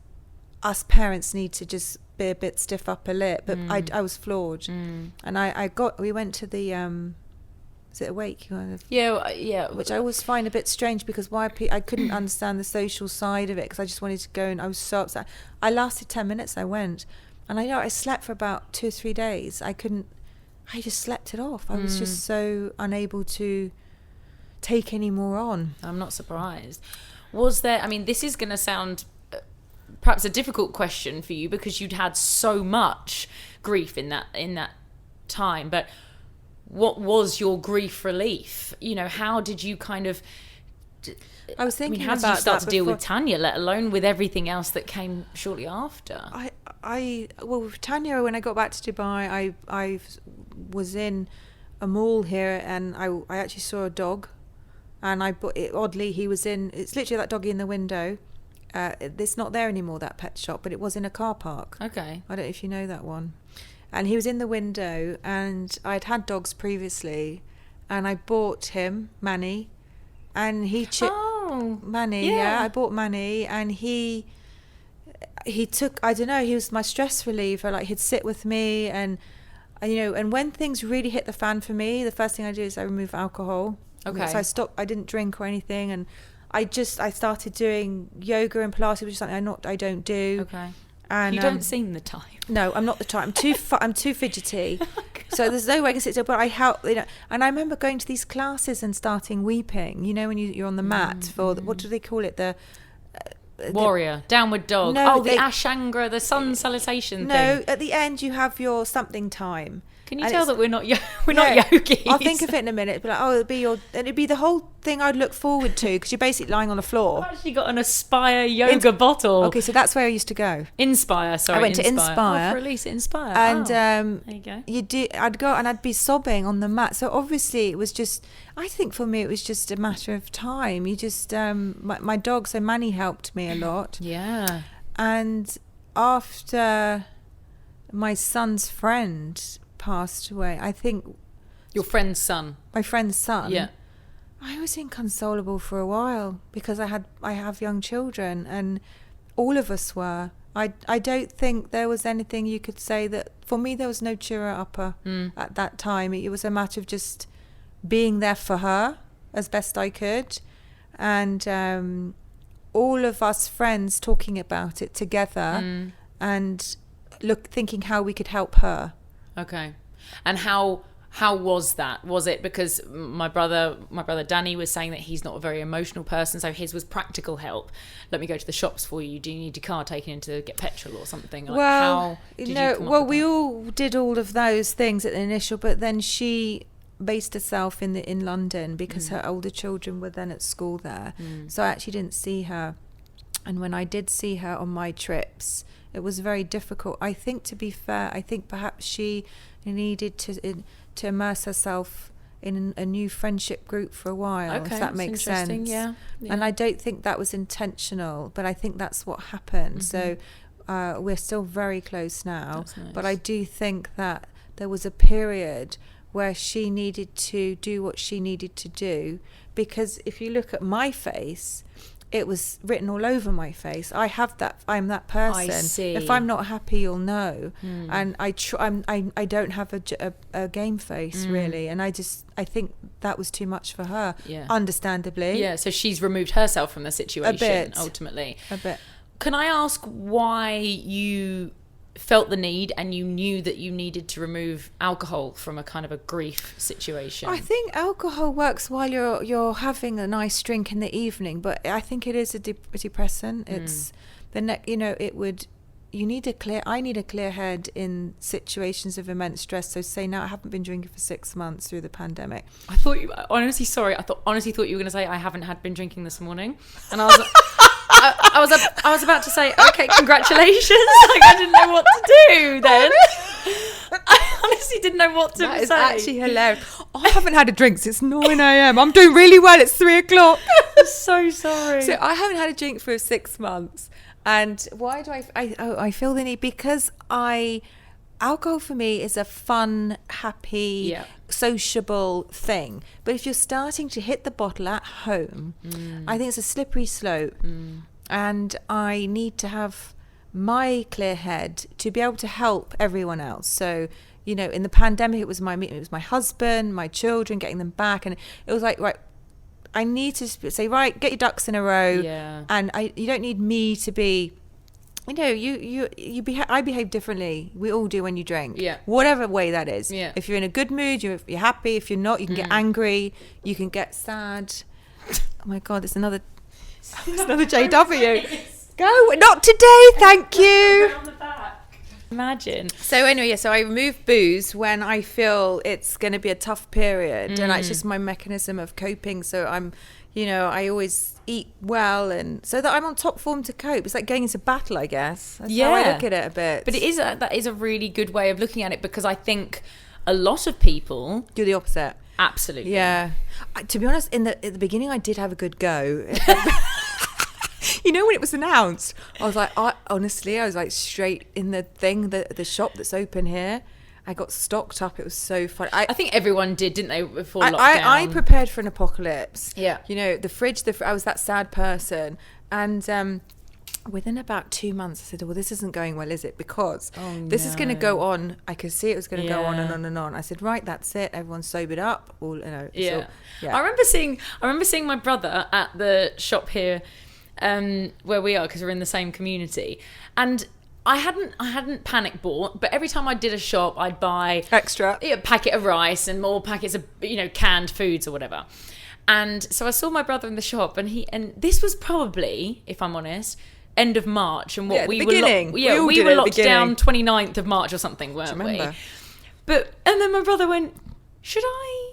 us parents need to just be a bit stiff upper lip, but I was floored. And we went to the is it Awake kind of, yeah, which I always find a bit strange, because I couldn't understand the social side of it, because I just wanted to go, and I was so upset. I lasted 10 minutes. I went, and I slept for about 2 or 3 days. I just slept it off. I was just so unable to take any more on. I'm not surprised. Was there, this is going to sound perhaps a difficult question for you, because you'd had so much grief in that time, but what was your grief relief? How did you kind of... I was thinking how did you start to deal with Tanya, let alone with everything else that came shortly after? Well, with Tanya, when I got back to Dubai, I was in a mall here, and I actually saw a dog. And oddly, he was it's literally that doggy in the window. It's not there anymore, that pet shop, but it was in a car park. Okay. I don't know if you know that one. And he was in the window, and I'd had dogs previously, and I bought him, Manny, and he Manny, yeah, I bought Manny, and he took, I don't know, he was my stress reliever. Like, he'd sit with me, and when things really hit the fan for me, the first thing I do is I remove alcohol. Okay. So I didn't drink or anything, and I started doing yoga and Pilates, which is something I don't do. Okay. And you don't seem the type. No, I'm not the type. I'm too fidgety. So there's no way I can sit still. But I help, And I remember going to these classes and starting weeping. When you're on the mat for what do they call it? The warrior, downward dog. No, the Ashtanga, the sun salutation thing. No, at the end you have your something time. Can you tell that we're not yogis? I'll think of it in a minute. But it'd be the whole thing I'd look forward to, because you're basically lying on the floor. I've actually got an Aspire yoga bottle. Okay, so that's where I used to go. Inspire, sorry. I went to Inspire. For release Inspire. And there you go. I'd go and I'd be sobbing on the mat. So obviously it was just, I think for me it was just a matter of time. You just, my dog, so Manny helped me a lot. Yeah. And after my son's friend passed away, I think... Your friend's son? My friend's son. Yeah. I was inconsolable for a while, because I have young children, and all of us were. I don't think there was anything you could say that... For me, there was no cheerer upper at that time. It was a matter of just being there for her as best I could, and all of us friends talking about it together, and thinking how we could help her. Okay. And how was that? Was it because my brother Danny was saying that he's not a very emotional person, so his was practical help. Let me go to the shops for you. Do you need your car taken in to get petrol or something? We all did all of those things at the initial, but then she based herself in London, because her older children were then at school there. So I actually didn't see her. And when I did see her on my trips, it was very difficult. I think, to be fair, perhaps she needed to immerse herself in a new friendship group for a while, if that makes sense. Yeah. And I don't think that was intentional, but I think that's what happened. So we're still very close now. That's nice. But I do think that there was a period where she needed to do what she needed to do, because if you look at my face, it was written all over my face. I'm that person. I see. If I'm not happy, you'll know. And I don't have a game face really. And I think that was too much for her. Yeah. Understandably. Yeah. So she's removed herself from the situation. A bit. Ultimately. A bit. Can I ask why you felt the need and you knew that you needed to remove alcohol from a kind of a grief situation? I think alcohol works while you're having a nice drink in the evening, but I think it is a depressant. It's it would I need a clear head in situations of immense stress. So say now I haven't been drinking for 6 months through the pandemic. I thought you honestly thought you were going to say I haven't been drinking this morning, and I was I was about to say, okay, congratulations. Like, I didn't know what to do then. I honestly didn't know what to say. That is actually hilarious. I haven't had a drink since 9 a.m. I'm doing really well. It's 3 o'clock. I'm so sorry. So I haven't had a drink for 6 months. And why do I feel the need? Because alcohol for me is a fun, happy, sociable thing. But if you're starting to hit the bottle at home, I think it's a slippery slope. And I need to have my clear head to be able to help everyone else. So, you know, in the pandemic, it was my husband, my children, getting them back. And it was like, right, I need to say, right, get your ducks in a row. Yeah. And you don't need me to be, you know, I behave differently. We all do when you drink. Yeah. Whatever way that is. Yeah. If you're in a good mood, you're happy. If you're not, you can get angry. You can get sad. Oh my God, it's another JW. Go, not today, thank you. Imagine. So anyway, so I remove booze when I feel it's going to be a tough period, and it's just my mechanism of coping. So I'm, you know, I always eat well, and so that I'm on top form to cope. It's like going into battle, I guess. That's how I look at it a bit. But that is a really good way of looking at it, because I think a lot of people do the opposite. Absolutely. Yeah. To be honest, at the beginning, I did have a good go. You know, when it was announced, I was like, honestly, I was like straight in the shop that's open here. I got stocked up. It was so fun. I think everyone did, didn't they, before lockdown? I prepared for an apocalypse. Yeah. You know, the fridge, I was that sad person. And within about 2 months, I said, well, this isn't going well, is it? Because this is going to go on. I could see it was going to go on and on and on. I said, right, that's it. Everyone's sobered up. All, you know. Yeah. So, I remember seeing my brother at the shop here, where we are, because we're in the same community, and I hadn't panic bought, but every time I did a shop, I'd buy extra a packet of rice and more packets of, you know, canned foods or whatever. And so I saw my brother in the shop, and this was probably, if I'm honest, end of March, and we were locked down 29th of March or something, weren't we? And then my brother went, should I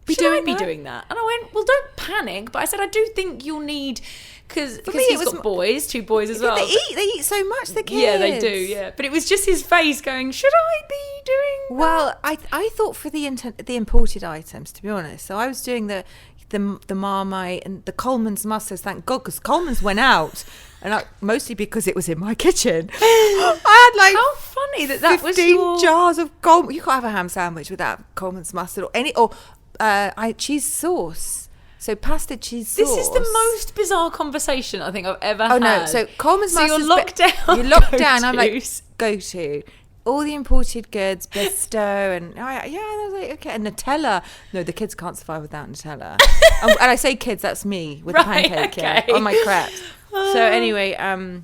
be doing that? And I went, well, don't panic, but I said, I do think you'll need, because he's got two boys as well. They eat so much, the kids. Yeah, they do, yeah. But it was just his face going, should I be doing Well, I thought for the imported items, to be honest. So I was doing the Marmite and the Coleman's mustards, thank God, because Coleman's went out, and mostly because it was in my kitchen. I had like, how funny that was 15 jars of Coleman. You can't have a ham sandwich without Coleman's mustard or cheese sauce. So pasta cheese sauce. This is the most bizarre conversation I think I've ever had. Oh no! So Coleman's mustard. You're locked down. You're locked down. I'm like, go to all the imported goods, Bisto, and I was like, okay, and Nutella. No, the kids can't survive without Nutella. And I say kids, that's me with the pancake on my crepes. So anyway, so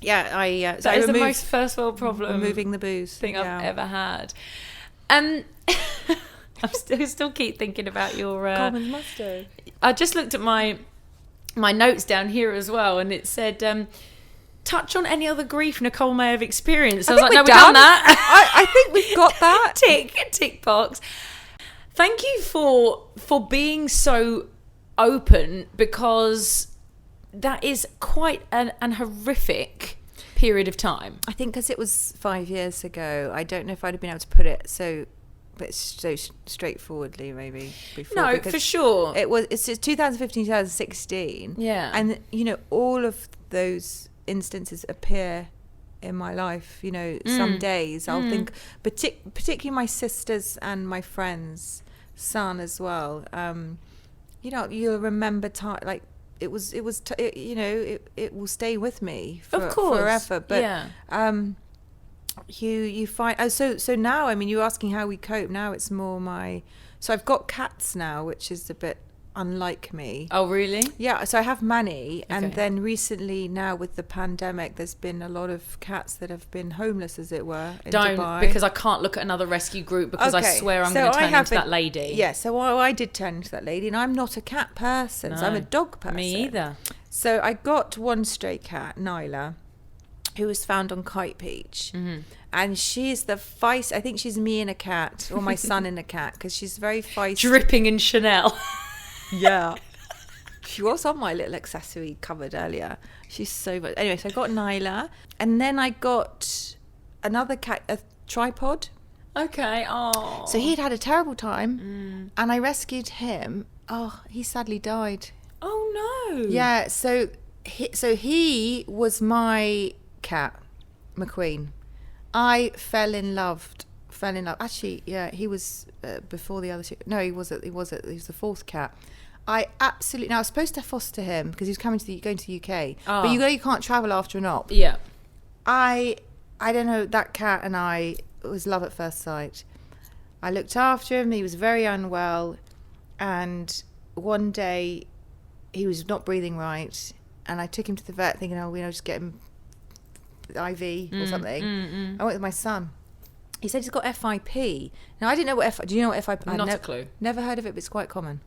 that is the most first world problem. Removing the booze thing I've ever had. I still keep thinking about your Coleman's mustard. I just looked at my notes down here as well, and it said, touch on any other grief Nicole may have experienced. I was like, no, we've done that. I think we've got that. Tick box. Thank you for being so open, because that is quite an horrific period of time. I think because it was 5 years ago, I don't know if I'd have been able to put it but so straightforwardly maybe before. No, for sure. It's 2015, 2016. Yeah. And, you know, all of those instances appear in my life. You know, some days I'll think, particularly my sisters and my friends' son as well. You know, you'll remember like it will stay with me forever. But you find so now, I mean, you're asking how we cope. Now it's more so I've got cats now, which is a bit unlike me. Oh really? Yeah, so I have Manny, and then recently now with the pandemic there's been a lot of cats that have been homeless, as it were, in Dubai. Because I can't look at another rescue group, because I swear I'm going to turn into that lady. Yeah, so I did turn into that lady, and I'm not a cat person. No, so I'm a dog person. Me either. So I got one stray cat, Nyla, who was found on Kite Beach. And she's the feist. I think she's me in a cat, or my son in a cat, because she's very feisty. Dripping in Chanel. Yeah. She was on my little accessory cupboard earlier. She's so much. Anyway, so I got Nyla, and then I got another cat, a tripod. Okay. Oh. So he'd had a terrible time, and I rescued him. Oh, he sadly died. Oh no. Yeah. So he was my cat, McQueen. I fell in love. Actually, yeah, he was before the other two. No, he was the fourth cat. I was supposed to foster him because he was going to the UK. Oh. But you can't travel after an op. Yeah. I don't know, that cat and I, it was love at first sight. I looked after him. He was very unwell, and one day he was not breathing right, and I took him to the vet thinking, just get him IV or something. I went with my son. He said he's got FIP. Now, I didn't know what do you know what FIP? Not a clue. Never heard of it, but it's quite common.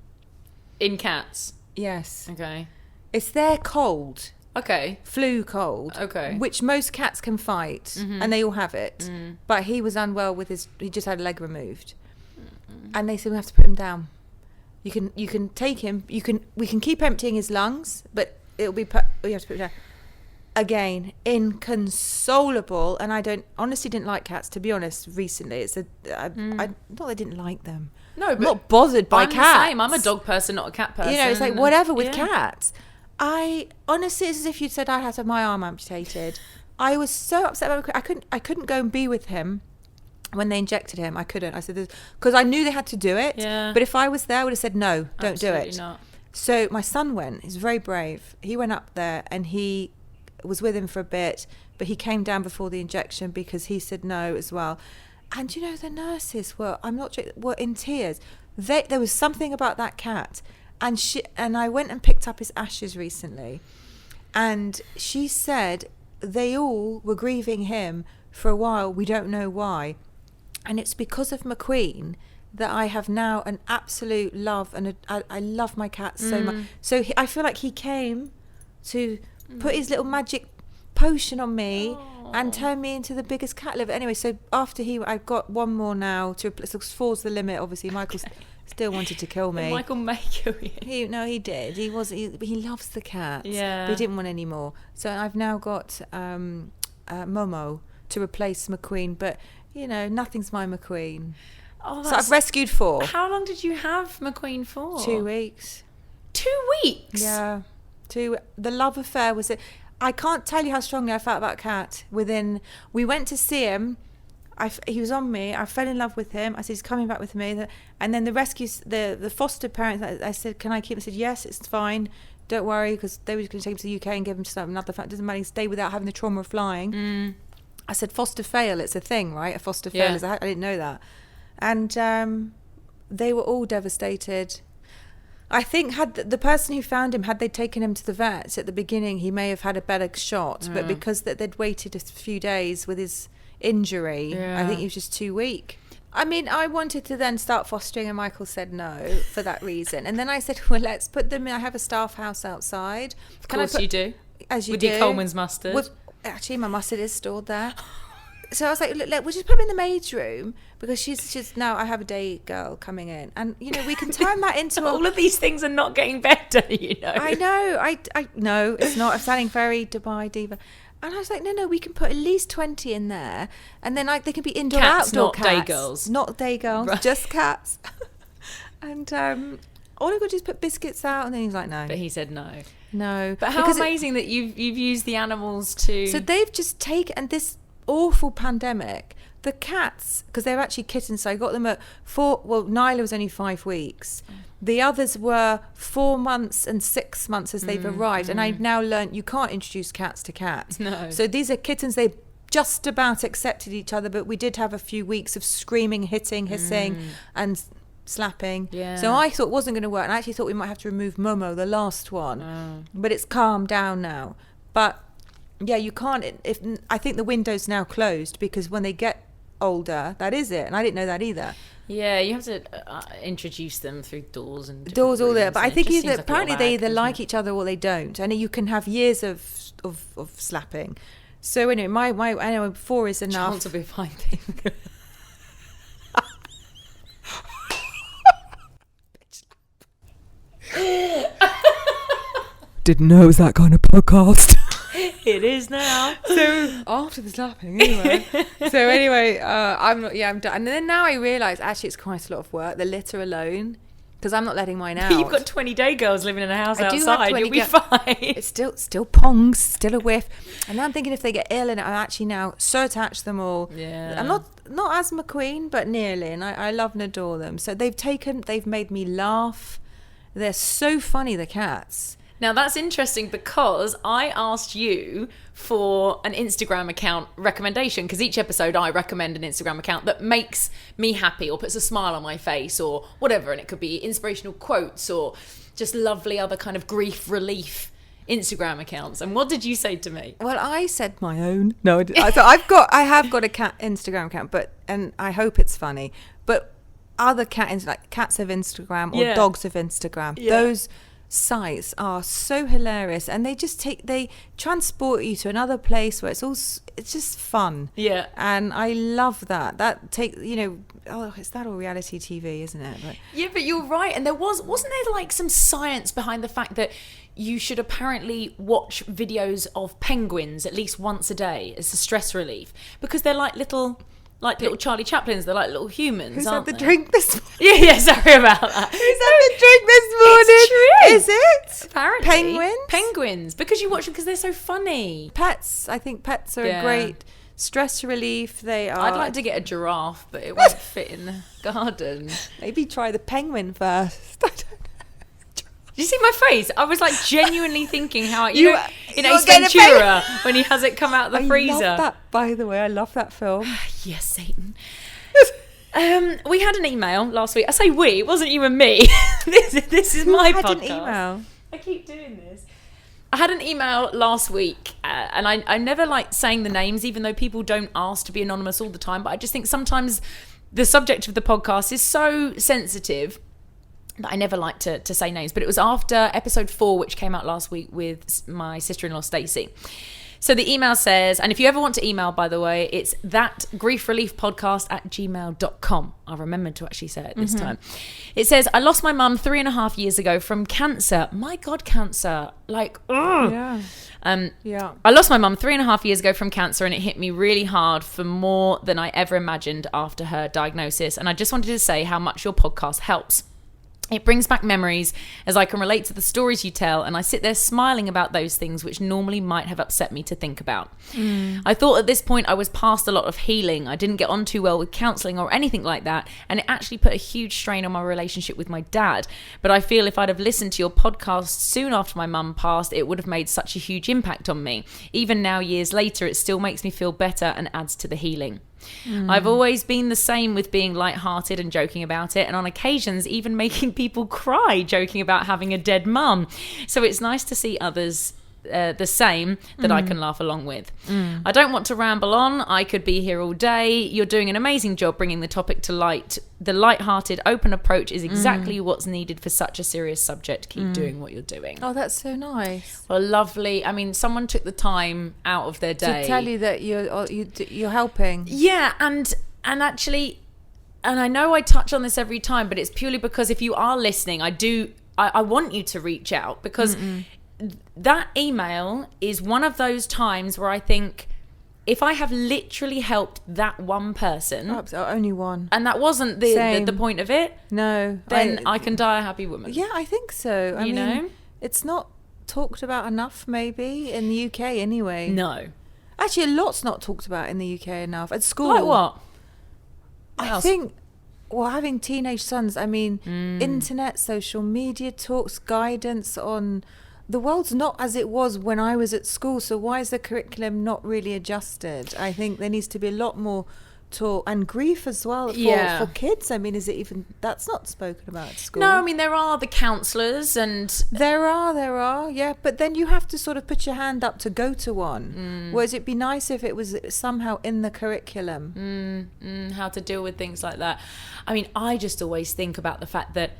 In cats? Yes. Okay. It's their cold. Okay. Flu cold. Okay. Which most cats can fight, and they all have it. But he was unwell he just had a leg removed. And they said we have to put him down. You can take him, we can keep emptying his lungs, but it'll be you have to put him down. Again, inconsolable, and I honestly didn't like cats, to be honest. Recently, I not that I didn't like them. No, but I'm not bothered by I'm cats. The same. I'm a dog person, not a cat person. It's like whatever with cats. I honestly, it's as if you'd said I had to have my arm amputated. I was so upset about it. I couldn't go and be with him when they injected him. I couldn't. I said because I knew they had to do it. Yeah. But if I was there, I would have said no, don't Absolutely do it. Not. So my son went. He's very brave. He went up there and he was with him for a bit, but he came down before the injection because he said no as well. And the nurses were in tears. There was something about that cat, and I went and picked up his ashes recently, and she said they all were grieving him for a while. We don't know why, and it's because of McQueen that I have now an absolute love, and I love my cat so much. So I feel like he came to put his little magic potion on me and turn me into the biggest cat lover. Anyway, so after I've got one more now to replace. 4's the limit. Obviously, Michael still wanted to kill me. Did Michael make you? He did. He loves the cat. Yeah. But he didn't want any more. So I've now got Momo to replace McQueen. But nothing's my McQueen. Oh, so I've rescued 4. How long did you have McQueen for? 2 weeks. 2 weeks? Yeah. The love affair was it. I can't tell you how strongly I felt about Cat. We went to see him. He was on me. I fell in love with him. I said, he's coming back with me. And then the foster parents, I said, can I keep him? I said, yes, it's fine. Don't worry, because they were going to take him to the UK and give him to another family. It doesn't matter, stay without having the trauma of flying. I said, foster fail, it's a thing, right? A foster fail is I didn't know that. And they were all devastated. I think had the person who found him, had they taken him to the vets at the beginning, he may have had a better shot. But because they'd waited a few days with his injury, I think he was just too weak. I mean, I wanted to then start fostering, and Michael said no for that reason. And then I said, well, let's put them in. I have a staff house outside. Of course you do. As you do. With your Coleman's mustard. Actually, my mustard is stored there. So I was like, look, we'll just put him in the maid's room, because she's just, now I have a day girl coming in. And, we can turn that into all of these things are not getting better, I know. I know it's not. I'm sounding very Dubai diva. And I was like, no, we can put at least 20 in there. And then they can be indoor, outdoor not cats. Day girls. Not day girls, right. Just cats. And all I got to do is put biscuits out. And then he's like, no. But he said no. No. But how amazing that you've used the animals to... So they've just taken... And this awful pandemic, the cats, because they're actually kittens, so I got them at 4... Well, Nyla was only 5 weeks. The others were 4 months and 6 months as they've arrived. And I've now learned you can't introduce cats to cats. No. So these are kittens. They just about accepted each other, but we did have a few weeks of screaming, hitting, hissing, and slapping. Yeah. So I thought it wasn't going to work. And I actually thought we might have to remove Momo, the last one. Oh. But it's calmed down now. But yeah, you can't... I think the window's now closed, because when they get older, that is it. And I didn't know that either. Yeah, you have to introduce them through doors all there. But I think apparently they either like each other or they don't. And you can have years of slapping. So anyway, my I know 4 is enough. Chance will be a fine thing. Didn't know it was that kind of podcast. It is now. So after the slapping, anyway. I'm done. And then now I realise actually it's quite a lot of work. The litter alone, because I'm not letting mine out. You've got 20 day girls living in a house I do have outside. 20 You'll be fine. It's still pongs, still a whiff. And now I'm thinking if they get ill, and I'm actually now so attached to them all. Yeah. I'm not as McQueen, but nearly. And I love and adore them. So they've made me laugh. They're so funny, the cats. Now that's interesting because I asked you for an Instagram account recommendation, because each episode I recommend an Instagram account that makes me happy or puts a smile on my face or whatever, and it could be inspirational quotes or just lovely other kind of grief relief Instagram accounts. And what did you say to me? Well, I said my own. No, I have got a cat Instagram account, and I hope it's funny. But other like cats have Instagram or dogs have Instagram. Yeah. Those sites are so hilarious, and they transport you to another place where it's just fun. Yeah. And I love that it's that all reality TV, isn't it? But you're right. And wasn't there like some science behind the fact that you should apparently watch videos of penguins at least once a day as a stress relief, because they're like little Charlie Chaplins. They're like little humans. Who's aren't had the they? drink this morning? Yeah, sorry about that. Who's had the drink this morning? It's true. Is it? Apparently. Penguins. Because you watch them because they're so funny. Pets. I think pets are a great stress relief. They are. I'd like to get a giraffe, but it won't fit in the garden. Maybe try the penguin first. I don't know. Did you see my face? I was like genuinely thinking how in Ace Ventura when he has it come out of the freezer. I love that, by the way. I love that film. Yes, Satan. We had an email last week. I say we, it wasn't you and me. This is my podcast. An email? I keep doing this. I had an email last week, and I never like saying the names, even though people don't ask to be anonymous all the time. But I just think sometimes the subject of the podcast is so sensitive that I never like to say names. But it was after episode 4, which came out last week with my sister-in-law, Stacey. So the email says, and if you ever want to email, by the way, it's thatgriefreliefpodcast@gmail.com. I remembered to actually say it this time. It says, I lost my mum 3.5 years ago from cancer. My God, cancer. Like, ugh. Yeah. I lost my mum 3.5 years ago from cancer, and it hit me really hard for more than I ever imagined after her diagnosis. And I just wanted to say how much your podcast helps. It brings back memories as I can relate to the stories you tell, and I sit there smiling about those things which normally might have upset me to think about. I thought at this point I was past a lot of healing. I didn't get on too well with counselling or anything like that, and it actually put a huge strain on my relationship with my dad. But I feel if I'd have listened to your podcast soon after my mum passed, it would have made such a huge impact on me. Even now, years later, it still makes me feel better and adds to the healing. I've always been the same with being lighthearted and joking about it, and on occasions even making people cry joking about having a dead mum. So it's nice to see others the same that I can laugh along with. I don't want to ramble on. I could be here all day. You're doing an amazing job bringing the topic to light. The lighthearted, open approach is exactly what's needed for such a serious subject. Keep doing what you're doing. Oh, that's so nice. Well, lovely. I mean, someone took the time out of their day to tell you that you're helping. Yeah, and actually, and I know I touch on this every time, but it's purely because if you are listening, I want you to reach out, because that email is one of those times where I think, if I have literally helped that one person, only one, and that wasn't the point of it, no, then I can die a happy woman. Yeah, I think so. I mean, it's not talked about enough, maybe in the UK anyway. No, actually, a lot's not talked about in the UK enough at school. Like what? I think, well, having teenage sons, I mean, internet, social media talks, guidance on. The world's not as it was when I was at school, so why is the curriculum not really adjusted? I think there needs to be a lot more talk, and grief as well for kids. I mean, is it even, that's not spoken about at school? No, I mean, there are the counsellors, and there are, yeah, but then you have to sort of put your hand up to go to one. Whereas it'd be nice if it was somehow in the curriculum. How to deal with things like that. I mean, I just always think about the fact that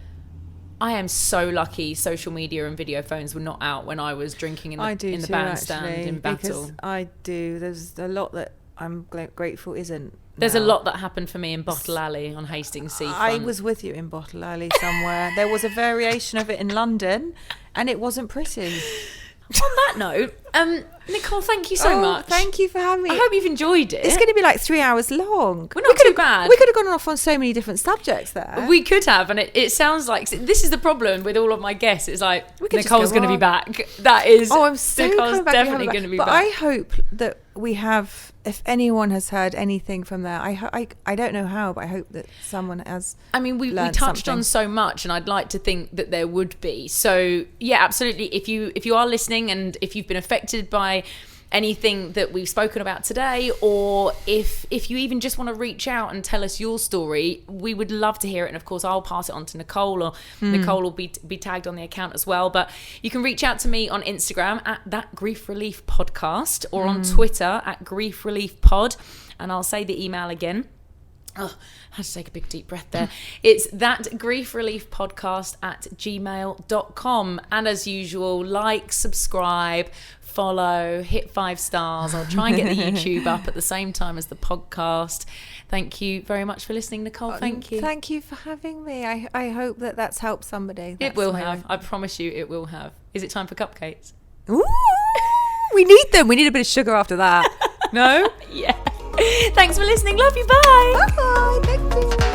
I am so lucky social media and video phones were not out when I was drinking in the bandstand in Battle. Because I do. There's a lot that I'm grateful isn't. There's a lot that happened for me in Bottle Alley on Hastings Seafront. I was with you in Bottle Alley somewhere. There was a variation of it in London, and it wasn't pretty. On that note, Nicole, thank you so much. Thank you for having me. I hope you've enjoyed it. It's going to be like 3 hours long. We're not too bad. We could have gone off on so many different subjects there. We could have, and it sounds like this is the problem with all of my guests. It's like Nicole's going to be back. That is. I'm so Nicole's definitely going to be back. But I hope that we have. If anyone has heard anything from there, I don't know how, but I hope that someone has. I mean, we touched on so much, and I'd like to think that there would be. So yeah, absolutely. If you are listening, and if you've been affected by anything that we've spoken about today, or if you even just want to reach out and tell us your story, we would love to hear it. And of course, I'll pass it on to Nicole, or Nicole will be tagged on the account as well. But you can reach out to me on Instagram at That Grief Relief Podcast, or on Twitter at Grief Relief Pod. And I'll say the email again. Oh, I had to take a big deep breath there. It's That Grief Relief Podcast at gmail.com. And as usual, like, subscribe, follow, hit 5 stars. I'll try and get the YouTube up at the same time as the podcast. Thank you very much for listening, Nicole. Thank you. Thank you for having me. I hope that's helped somebody. It will have. I promise you it will have. Is it time for cupcakes? Ooh, we need them. We need a bit of sugar after that. No? Yeah. Thanks for listening. Love you. Bye. Bye. Thank you.